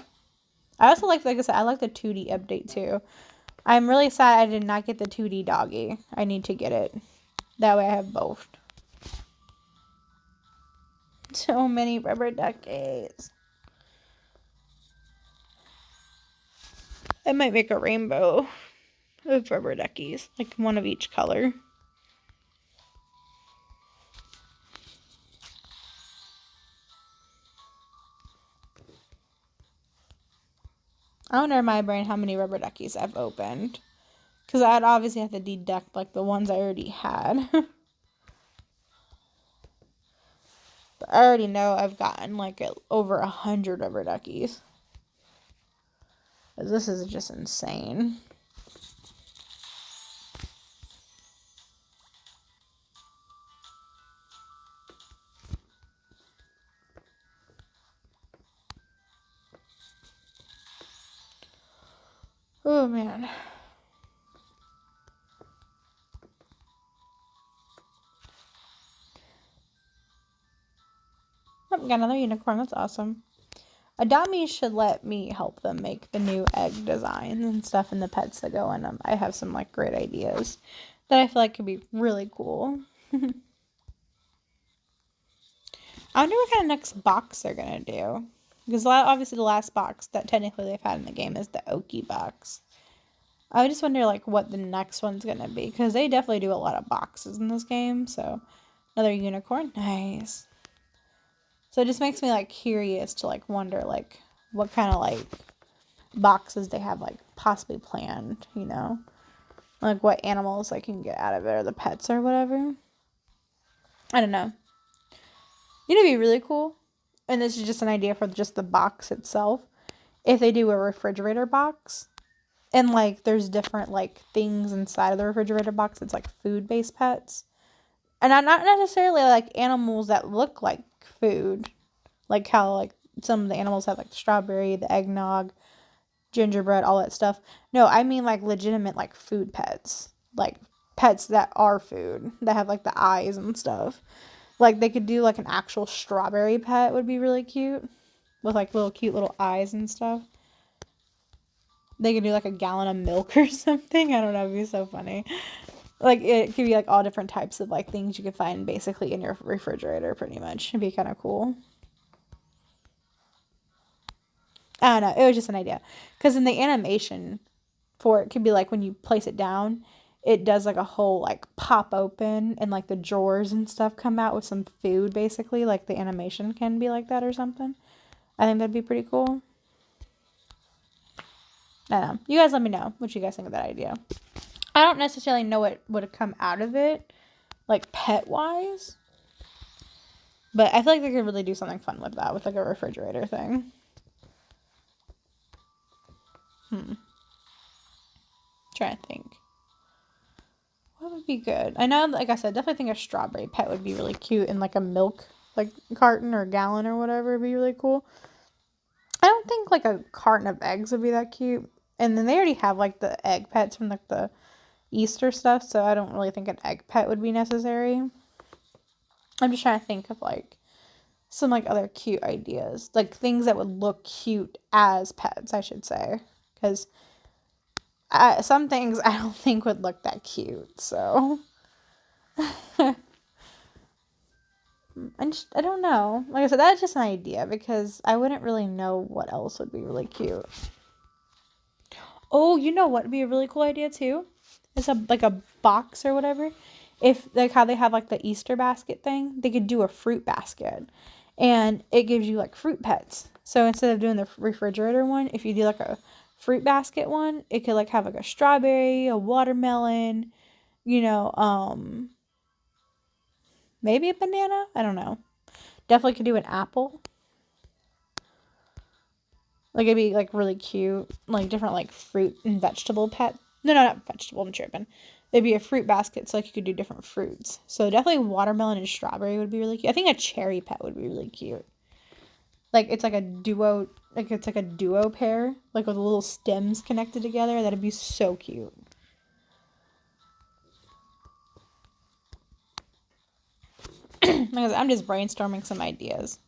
I also like I said, I like the 2D update too. I'm really sad I did not get the 2D doggy. I need to get it. That way I have both. So many rubber duckies. I might make a rainbow of rubber duckies, like one of each color. I wonder in my brain how many rubber duckies I've opened. Because I'd obviously have to deduct like the ones I already had. But I already know I've gotten like over 100 rubber duckies. This is just insane. Oh man. Oh, got another unicorn. That's awesome. Adopt Me should let me help them make the new egg designs and stuff and the pets that go in them. I have some like great ideas that I feel like could be really cool. I wonder what kind of next box they're gonna do. Because obviously the last box that technically they've had in the game is the Oki box. I just wonder like what the next one's gonna be. Because they definitely do a lot of boxes in this game. So another unicorn. Nice. So it just makes me like curious to like wonder like what kind of like boxes they have like possibly planned, like what animals I can get out of it or the pets or whatever. I don't know. It'd be really cool, and this is just an idea for just the box itself, if they do a refrigerator box and like there's different like things inside of the refrigerator box. It's like food based pets, and not necessarily like animals that look like food, like how like some of the animals have like the strawberry, the eggnog, gingerbread, all that stuff. No, I mean like legitimate like food pets. Like pets that are food, that have like the eyes and stuff. Like they could do like an actual strawberry pet would be really cute. With like little cute little eyes and stuff. They could do like a gallon of milk or something. I don't know, it'd be so funny. Like it could be like all different types of like things you could find basically in your refrigerator pretty much. It'd be kind of cool. I don't know. It was just an idea. Because in the animation for it could be like when you place it down, it does like a whole like pop open and like the drawers and stuff come out with some food basically. Like the animation can be like that or something. I think that'd be pretty cool. I don't know. You guys let me know what you guys think of that idea. I don't necessarily know what would come out of it, like pet wise. But I feel like they could really do something fun with that, with like a refrigerator thing. Trying to think. What would be good? I know, like I said, definitely think a strawberry pet would be really cute in like a milk like carton or gallon or whatever would be really cool. I don't think like a carton of eggs would be that cute. And then they already have like the egg pets from like the Easter stuff, so I don't really think an egg pet would be necessary. I'm just trying to think of like some like other cute ideas, like things that would look cute as pets, I should say, because some things I don't think would look that cute. So I don't know. Like I said, that's just an idea because I wouldn't really know what else would be really cute. Oh, you know what would be a really cool idea too? It's like a box or whatever. If like how they have like the Easter basket thing, they could do a fruit basket, and it gives you like fruit pets. So instead of doing the refrigerator one, if you do like a fruit basket one, it could like have like a strawberry, a watermelon, you know, maybe a banana. I don't know. Definitely could do an apple. Like it'd be like really cute, like different like fruit and vegetable pet. No, not vegetable. I'm tripping. It'd be a fruit basket, so like you could do different fruits. So definitely watermelon and strawberry would be really cute. I think a cherry pet would be really cute. Like it's like a duo, like it's like a duo pair, like with little stems connected together. That'd be so cute. Like I'm just brainstorming some ideas.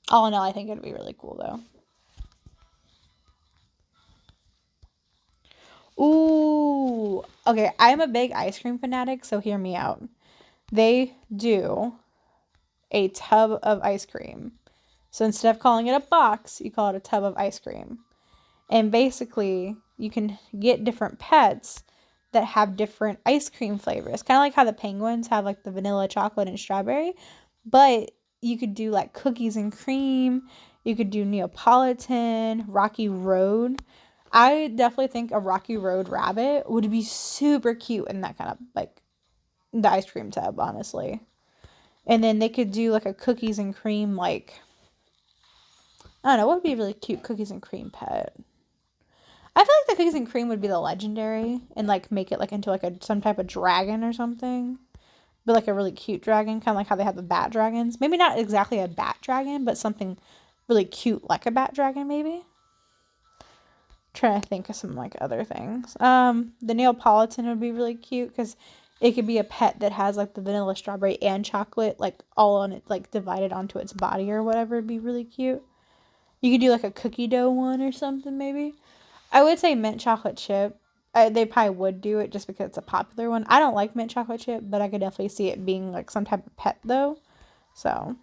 All in all, I think it'd be really cool though. Ooh, okay. I'm a big ice cream fanatic, so hear me out. They do a tub of ice cream. So instead of calling it a box, you call it a tub of ice cream. And basically, you can get different pets that have different ice cream flavors. Kind of like how the penguins have like the vanilla, chocolate, and strawberry. But you could do like cookies and cream. You could do Neapolitan, Rocky Road. I definitely think a Rocky Road rabbit would be super cute in that kind of like the ice cream tub, honestly. And then they could do like a cookies and cream, like, I don't know, what would be a really cute cookies and cream pet? I feel like the cookies and cream would be the legendary and like make it like into like some type of dragon or something. But like a really cute dragon, kind of like how they have the bat dragons. Maybe not exactly a bat dragon, but something really cute like a bat dragon, maybe. Trying to think of some like other things. The Neapolitan would be really cute because it could be a pet that has like the vanilla, strawberry, and chocolate like all on it, like divided onto its body or whatever. It'd be really cute. You could do like a cookie dough one or something maybe. I would say mint chocolate chip. They probably would do it just because it's a popular one. I don't like mint chocolate chip, but I could definitely see it being like some type of pet though. So,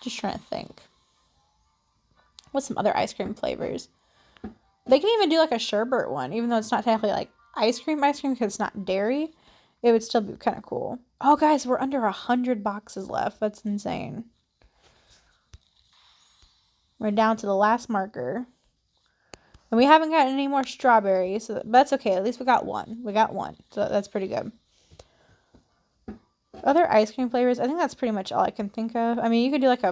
just trying to think. What's some other ice cream flavors? They can even do like a sherbet one, even though it's not technically like ice cream because it's not dairy. It would still be kind of cool. Oh, guys, we're under 100 boxes left. That's insane. We're down to the last marker. And we haven't gotten any more strawberries, so that's okay. At least we got one. We got one, so that's pretty good. Other ice cream flavors, I think that's pretty much all I can think of. I mean, you could do like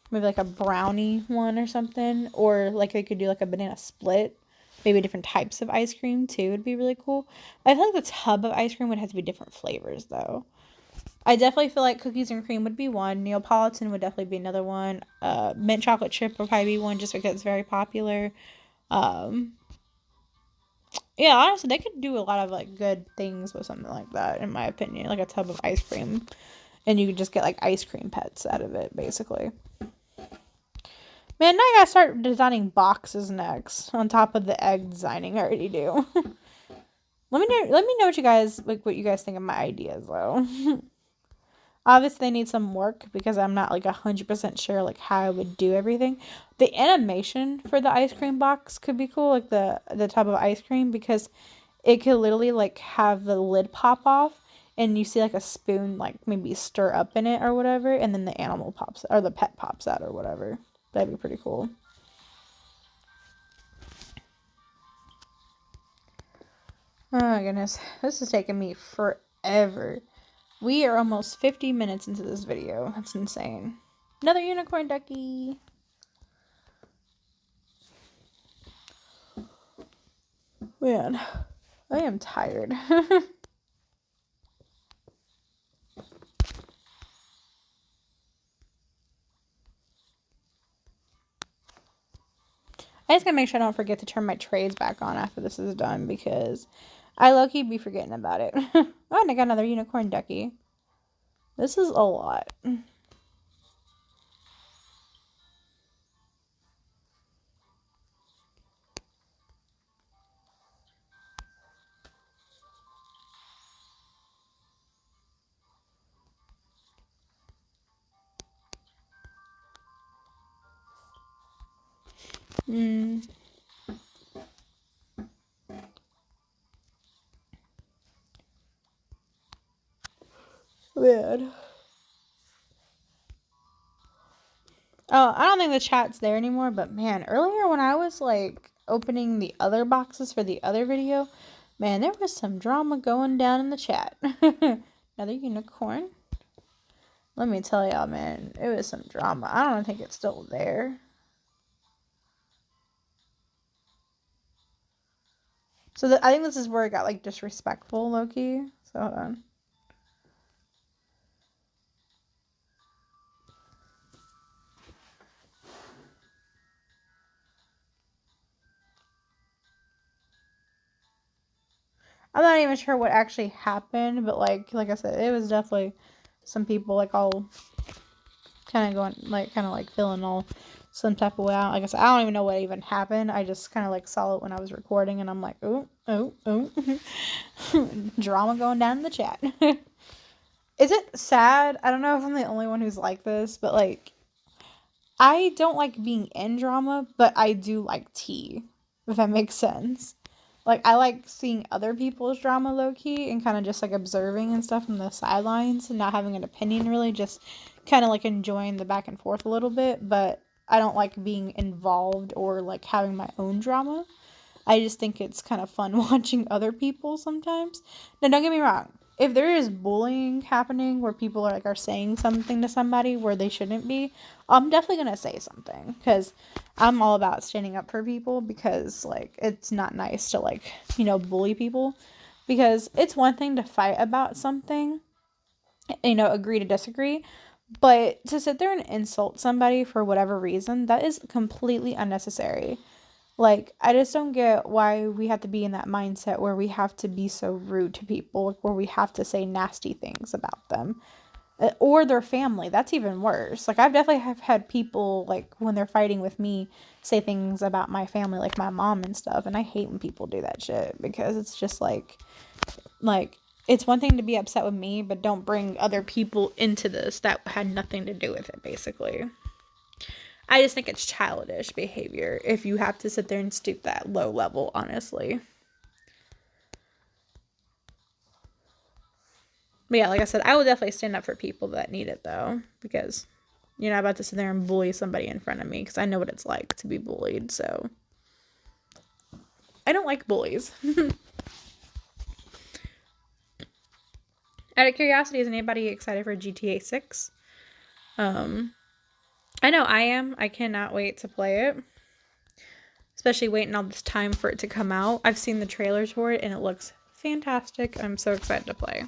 maybe like a brownie one or something, or like they could do like a banana split. Maybe different types of ice cream too would be really cool. I feel like the tub of ice cream would have to be different flavors though. I definitely feel like cookies and cream would be one. Neapolitan would definitely be another one. Mint chocolate chip would probably be one just because it's very popular. Um, yeah, honestly, they could do a lot of like good things with something like that, in my opinion. Like a tub of ice cream, and you could just get like ice cream pets out of it, basically. Man, now I gotta start designing boxes next, on top of the egg designing I already do. Let me know what you guys like. What you guys think of my ideas, though. Obviously, they need some work because I'm not like 100% sure like how I would do everything. The animation for the ice cream box could be cool, like the tub of ice cream, because it could literally like have the lid pop off and you see like a spoon like maybe stir up in it or whatever, and then the animal pops or the pet pops out or whatever. That'd be pretty cool. Oh my goodness, this is taking me forever. We are almost 50 minutes into this video. That's insane. Another unicorn ducky. Man, I am tired. I just gotta make sure I don't forget to turn my trays back on after this is done because I low-key be forgetting about it. Oh, and I got another unicorn ducky. This is a lot. Hmm. Weird. Oh, I don't think the chat's there anymore, but man, earlier when I was like opening the other boxes for the other video, man, there was some drama going down in the chat. Another unicorn. Let me tell y'all, man, it was some drama. I don't think it's still there. So I think this is where it got like disrespectful, low-key. So hold on. I'm not even sure what actually happened, but like I said, it was definitely some people like all kind of going like kind of like feeling all some type of way out. Like I said, I don't even know what even happened. I just kind of like saw it when I was recording, and I'm like, oh, drama going down in the chat. Is it sad? I don't know if I'm the only one who's like this, but like, I don't like being in drama, but I do like tea, if that makes sense. Like, I like seeing other people's drama low key and kind of just like observing and stuff from the sidelines and not having an opinion really, just kind of like enjoying the back and forth a little bit. But I don't like being involved or like having my own drama. I just think it's kind of fun watching other people sometimes. Now, don't get me wrong. If there is bullying happening where people are saying something to somebody where they shouldn't be, I'm definitely going to say something because I'm all about standing up for people because, like, it's not nice to, like, bully people because it's one thing to fight about something, agree to disagree, but to sit there and insult somebody for whatever reason, that is completely unnecessary. Like, I just don't get why we have to be in that mindset where we have to be so rude to people, where we have to say nasty things about them or their family. That's even worse. Like, I've definitely have had people, like, when they're fighting with me, say things about my family, like my mom and stuff. And I hate when people do that shit because it's just like, it's one thing to be upset with me, but don't bring other people into this that had nothing to do with it, basically. I just think it's childish behavior if you have to sit there and stoop that low level, honestly. But yeah, like I said, I will definitely stand up for people that need it, though, because you're not about to sit there and bully somebody in front of me, because I know what it's like to be bullied, so. I don't like bullies. Out of curiosity, is anybody excited for GTA 6? I know I am. I cannot wait to play it. Especially waiting all this time for it to come out. I've seen the trailers for it, and it looks fantastic. I'm so excited to play.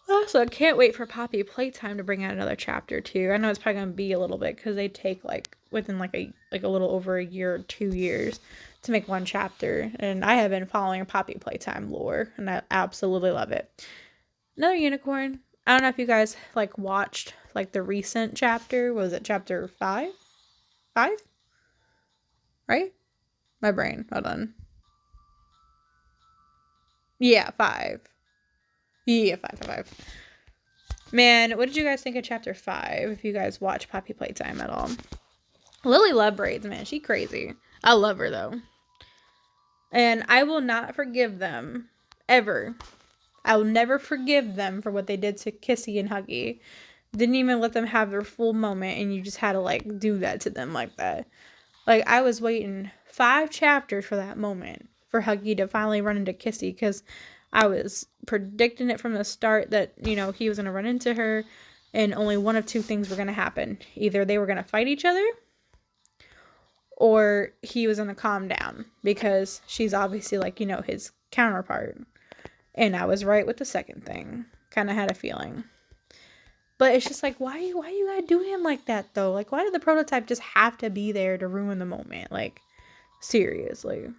Also, I can't wait for Poppy Playtime to bring out another chapter too. I know it's probably gonna be a little bit because they take like within like a little over a year or 2 years to make one chapter, and I have been following Poppy Playtime lore, and I absolutely love it. Another unicorn. I don't know if you guys like watched like the recent chapter. Was it chapter 5? 5? Right? My brain. Hold on. Yeah, 5. Yeah, 5. Man, what did you guys think of chapter 5? If you guys watch Poppy Playtime at all. Lily love braids, man. She crazy. I love her, though. And I will not forgive them. Ever. I will never forgive them for what they did to Kissy and Huggy. Didn't even let them have their full moment, and you just had to, like, do that to them like that. Like, I was waiting 5 chapters for that moment. For Huggy to finally run into Kissy, because I was predicting it from the start that, he was going to run into her, and only one of two things were going to happen. Either they were going to fight each other, or he was going to calm down, because she's obviously, like, his counterpart. And I was right with the second thing. Kind of had a feeling. But it's just like, why you gotta do him like that, though? Like, why did the prototype just have to be there to ruin the moment? Like, Seriously.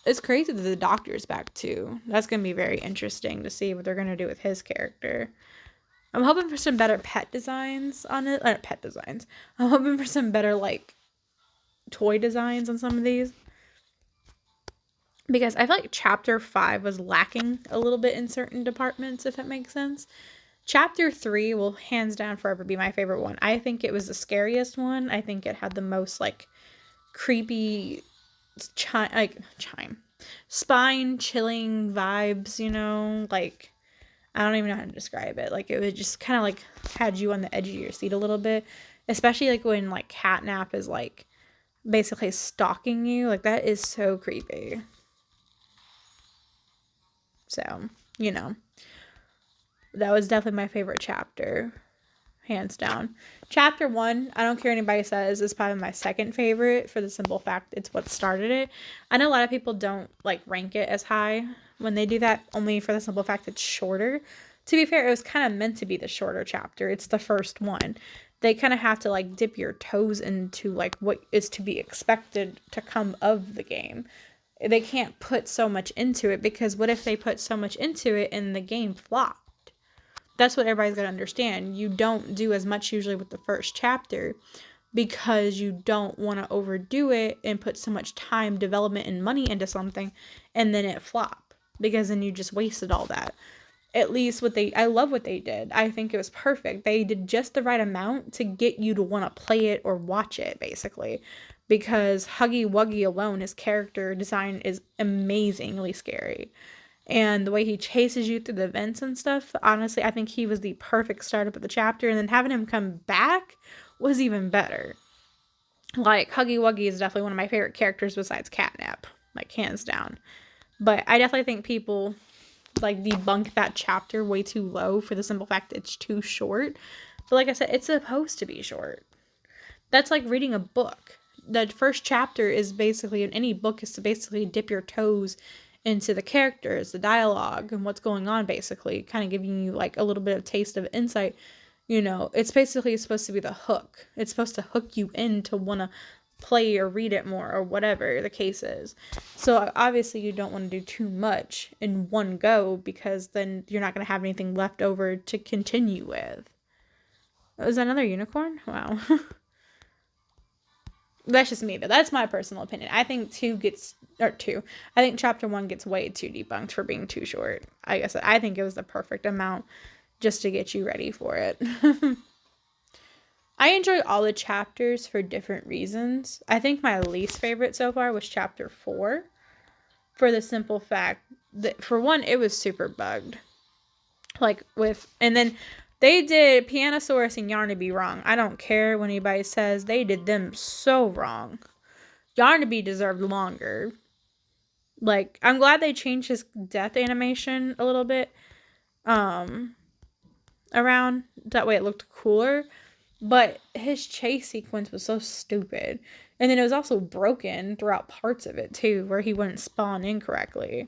It's crazy that the Doctor's back too. That's going to be very interesting to see what they're going to do with his character. I'm hoping for some better pet designs on it. Pet designs. I'm hoping for some better, like, toy designs on some of these. Because I feel like Chapter 5 was lacking a little bit in certain departments, if that makes sense. Chapter 3 will hands down forever be my favorite one. I think it was the scariest one. I think it had the most, like, creepy, spine-chilling vibes, you know? Like, I don't even know how to describe it. Like, it was just kind of, like, had you on the edge of your seat a little bit. Especially, like, when, like, Catnap is, like, basically stalking you. Like, that is so creepy. So, you know. That was definitely my favorite chapter. Hands down. Chapter 1, I don't care what anybody says, is probably my second favorite for the simple fact it's what started it. I know a lot of people don't, like, rank it as high when they do that, only for the simple fact it's shorter. To be fair, it was kind of meant to be the shorter chapter. It's the first one. They kind of have to, like, dip your toes into, like, what is to be expected to come of the game. They can't put so much into it, because what if they put so much into it and the game flopped? That's what everybody's got to understand. You don't do as much usually with the first chapter because you don't want to overdo it and put so much time, development, and money into something and then it flop, because then you just wasted all that. At least I love what they did. I think it was perfect. They did just the right amount to get you to want to play it or watch it, basically. Because Huggy Wuggy alone, his character design is amazingly scary. And the way he chases you through the vents and stuff, honestly, I think he was the perfect startup of the chapter. And then having him come back was even better. Like, Huggy Wuggy is definitely one of my favorite characters besides Catnap. Like, hands down. But I definitely think people, like, debunk that chapter way too low for the simple fact it's too short. But like I said, it's supposed to be short. That's like reading a book. The first chapter is basically, in any book, is to basically dip your toes into the characters, the dialogue, and what's going on, basically. Kind of giving you, like, a little bit of taste of insight. You know, it's basically supposed to be the hook. It's supposed to hook you in to want to play or read it more, or whatever the case is. So obviously you don't want to do too much in one go, because then you're not going to have anything left over to continue with. Is that another unicorn? Wow. That's just me, but that's my personal opinion. I think I think chapter 1 gets way too debunked for being too short. I guess I think it was the perfect amount just to get you ready for it. I enjoy all the chapters for different reasons. I think my least favorite so far was chapter 4, for the simple fact that, for one, it was super bugged. And then they did Pianosaurus and Yarnaby wrong. I don't care when anybody says they did them so wrong. Yarnaby deserved longer. Like, I'm glad they changed his death animation a little bit around. That way it looked cooler. But his chase sequence was so stupid. And then it was also broken throughout parts of it, too, where he wouldn't spawn in correctly.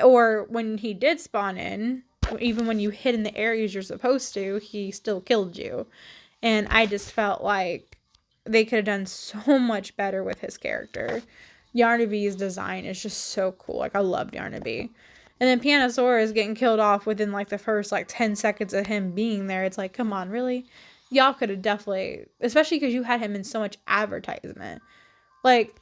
Or when he did spawn in, even when you hid in the areas you're supposed to, he still killed you. And I just felt like they could have done so much better with his character. Yarnaby's design is just so cool. Like, I loved Yarnaby. And then Pianosaurus getting killed off within, like, the first, like, 10 seconds of him being there. It's like, come on, really? Y'all could have definitely, especially because you had him in so much advertisement. Like,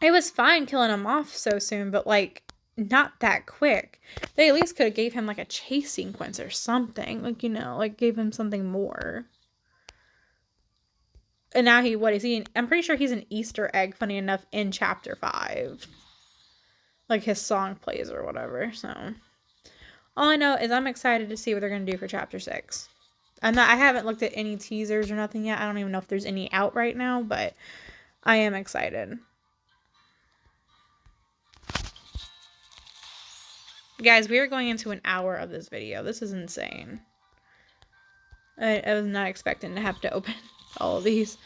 it was fine killing him off so soon, but, like, not that quick. They at least could have gave him, like, a chase sequence or something. Like, you know, like, gave him something more. And now I'm pretty sure he's an Easter egg, funny enough, in chapter 5. Like, his song plays or whatever, so. All I know is I'm excited to see what they're going to do for chapter 6. I haven't looked at any teasers or nothing yet. I don't even know if there's any out right now, but I am excited. Guys, we are going into an hour of this video. This is insane. I was not expecting to have to open all of these.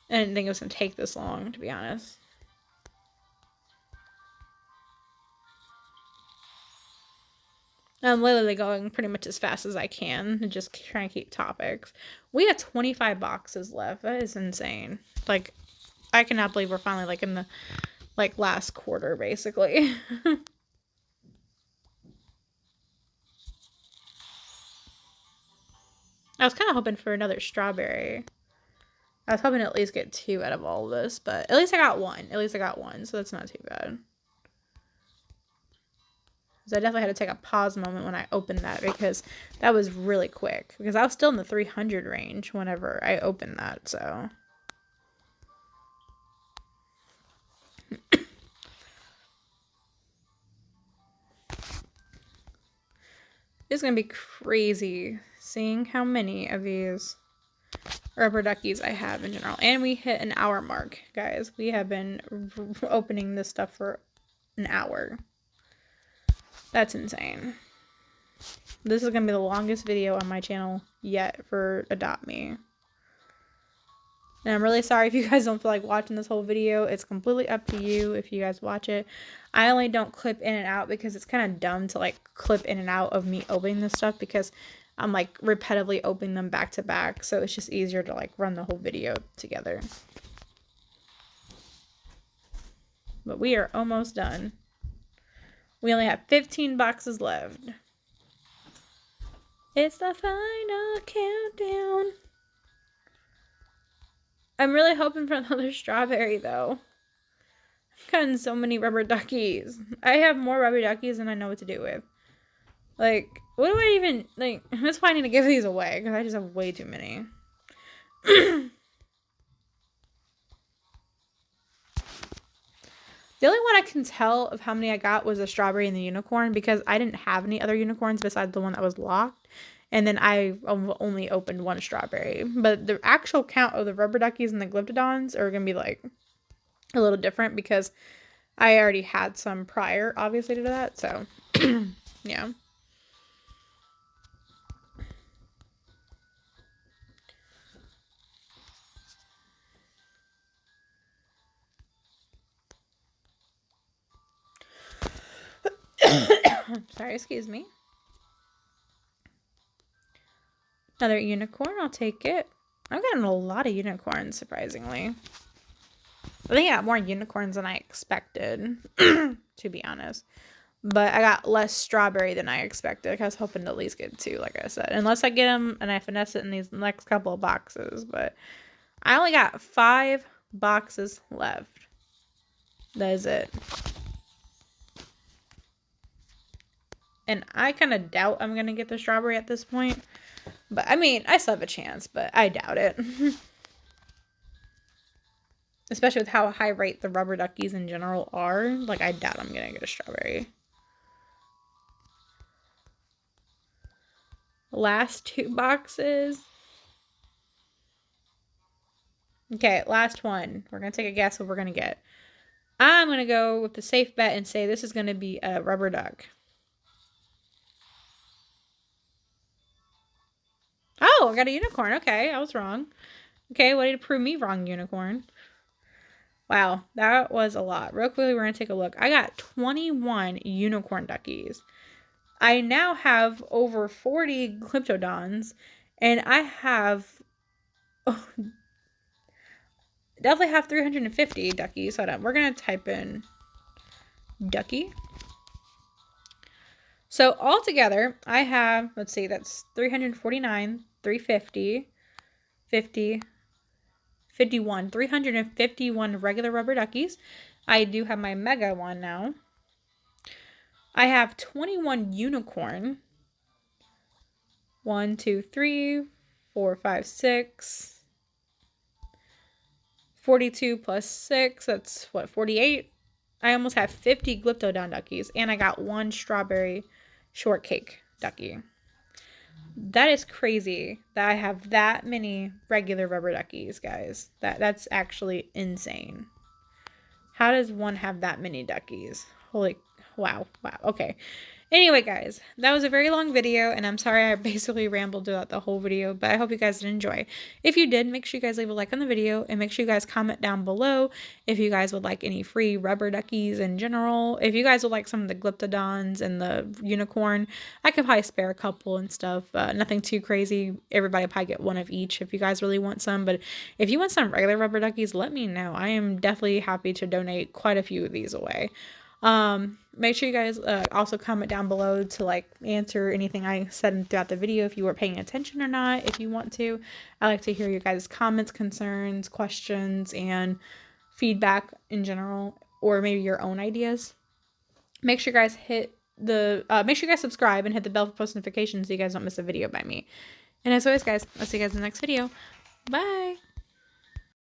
I didn't think it was going to take this long, to be honest. I'm literally going pretty much as fast as I can and just trying to keep topics. We have 25 boxes left. That is insane. Like, I cannot believe we're finally like in the like last quarter basically. I was kind of hoping for another strawberry. I was hoping to at least get 2 out of all of this, but at least I got 1. At least I got 1, so that's not too bad. So I definitely had to take a pause moment when I opened that because that was really quick. Because I was still in the 300 range whenever I opened that, so. It's going to be crazy seeing how many of these rubber duckies I have in general. And we hit an hour mark, guys. We have been opening this stuff for an hour. That's insane. This is going to be the longest video on my channel yet for Adopt Me. And I'm really sorry if you guys don't feel like watching this whole video. It's completely up to you if you guys watch it. I only don't clip in and out because it's kind of dumb to like clip in and out of me opening this stuff because I'm like repetitively opening them back to back. So it's just easier to like run the whole video together. But we are almost done. We only have 15 boxes left. It's the final countdown. I'm really hoping for another strawberry, though. I've gotten so many rubber duckies. I have more rubber duckies than I know what to do with. Like, what do I even... Like, that's why I need to give these away, because I just have way too many. The only one I can tell of how many I got was the strawberry and the unicorn, because I didn't have any other unicorns besides the one that was locked. And then I only opened 1 strawberry. But the actual count of the rubber duckies and the glyptodons are going to be, like, a little different because I already had some prior, obviously, to that. So, yeah. Sorry, excuse me. Another unicorn, I'll take it. I've gotten a lot of unicorns, surprisingly. I think I got more unicorns than I expected, to be honest. But I got less strawberry than I expected. I was hoping to at least get 2, like I said. Unless I get them and I finesse it in these next couple of boxes. But I only got 5 boxes left. That is it. And I kind of doubt I'm going to get the strawberry at this point. But, I mean, I still have a chance, but I doubt it. Especially with how high rate the rubber duckies in general are. Like, I doubt I'm going to get a strawberry. Last 2 boxes. Okay, last one. We're going to take a guess what we're going to get. I'm going to go with the safe bet and say this is going to be a rubber duck. Oh, I got a unicorn. Okay, I was wrong. Okay, way to prove me wrong, unicorn. Wow, that was a lot. Real quickly, we're going to take a look. I got 21 unicorn duckies. I now have over 40 glyptodons, and I have... Oh, definitely have 350 duckies. Hold on, we're going to type in ducky. So altogether, I have, let's see, that's 349, 350, 50, 51, 351 regular rubber duckies. I do have my mega one now. I have 21 unicorn. 1, 2, 3, 4, 5, 6. 42 plus 6, that's what, 48? I almost have 50 glyptodon duckies, and I got 1 strawberry shortcake ducky. That is crazy that I have that many regular rubber duckies, guys. That's actually insane. How does one have that many duckies? Holy, wow, okay. Anyway, guys, that was a very long video, and I'm sorry I basically rambled throughout the whole video, but I hope you guys did enjoy. If you did, make sure you guys leave a like on the video, and make sure you guys comment down below if you guys would like any free rubber duckies in general. If you guys would like some of the glyptodons and the unicorn, I could probably spare a couple and stuff. Nothing too crazy. Everybody probably get one of each if you guys really want some, but if you want some regular rubber duckies, let me know. I am definitely happy to donate quite a few of these away. Make sure you guys also comment down below to like answer anything I said throughout the video if you were paying attention or not, if you want to. I like to hear your guys' comments, concerns, questions, and feedback in general, or maybe your own ideas. Make sure you guys make sure you guys subscribe and hit the bell for post notifications so you guys don't miss a video by me. And as always, guys, I'll see you guys in the next video. Bye!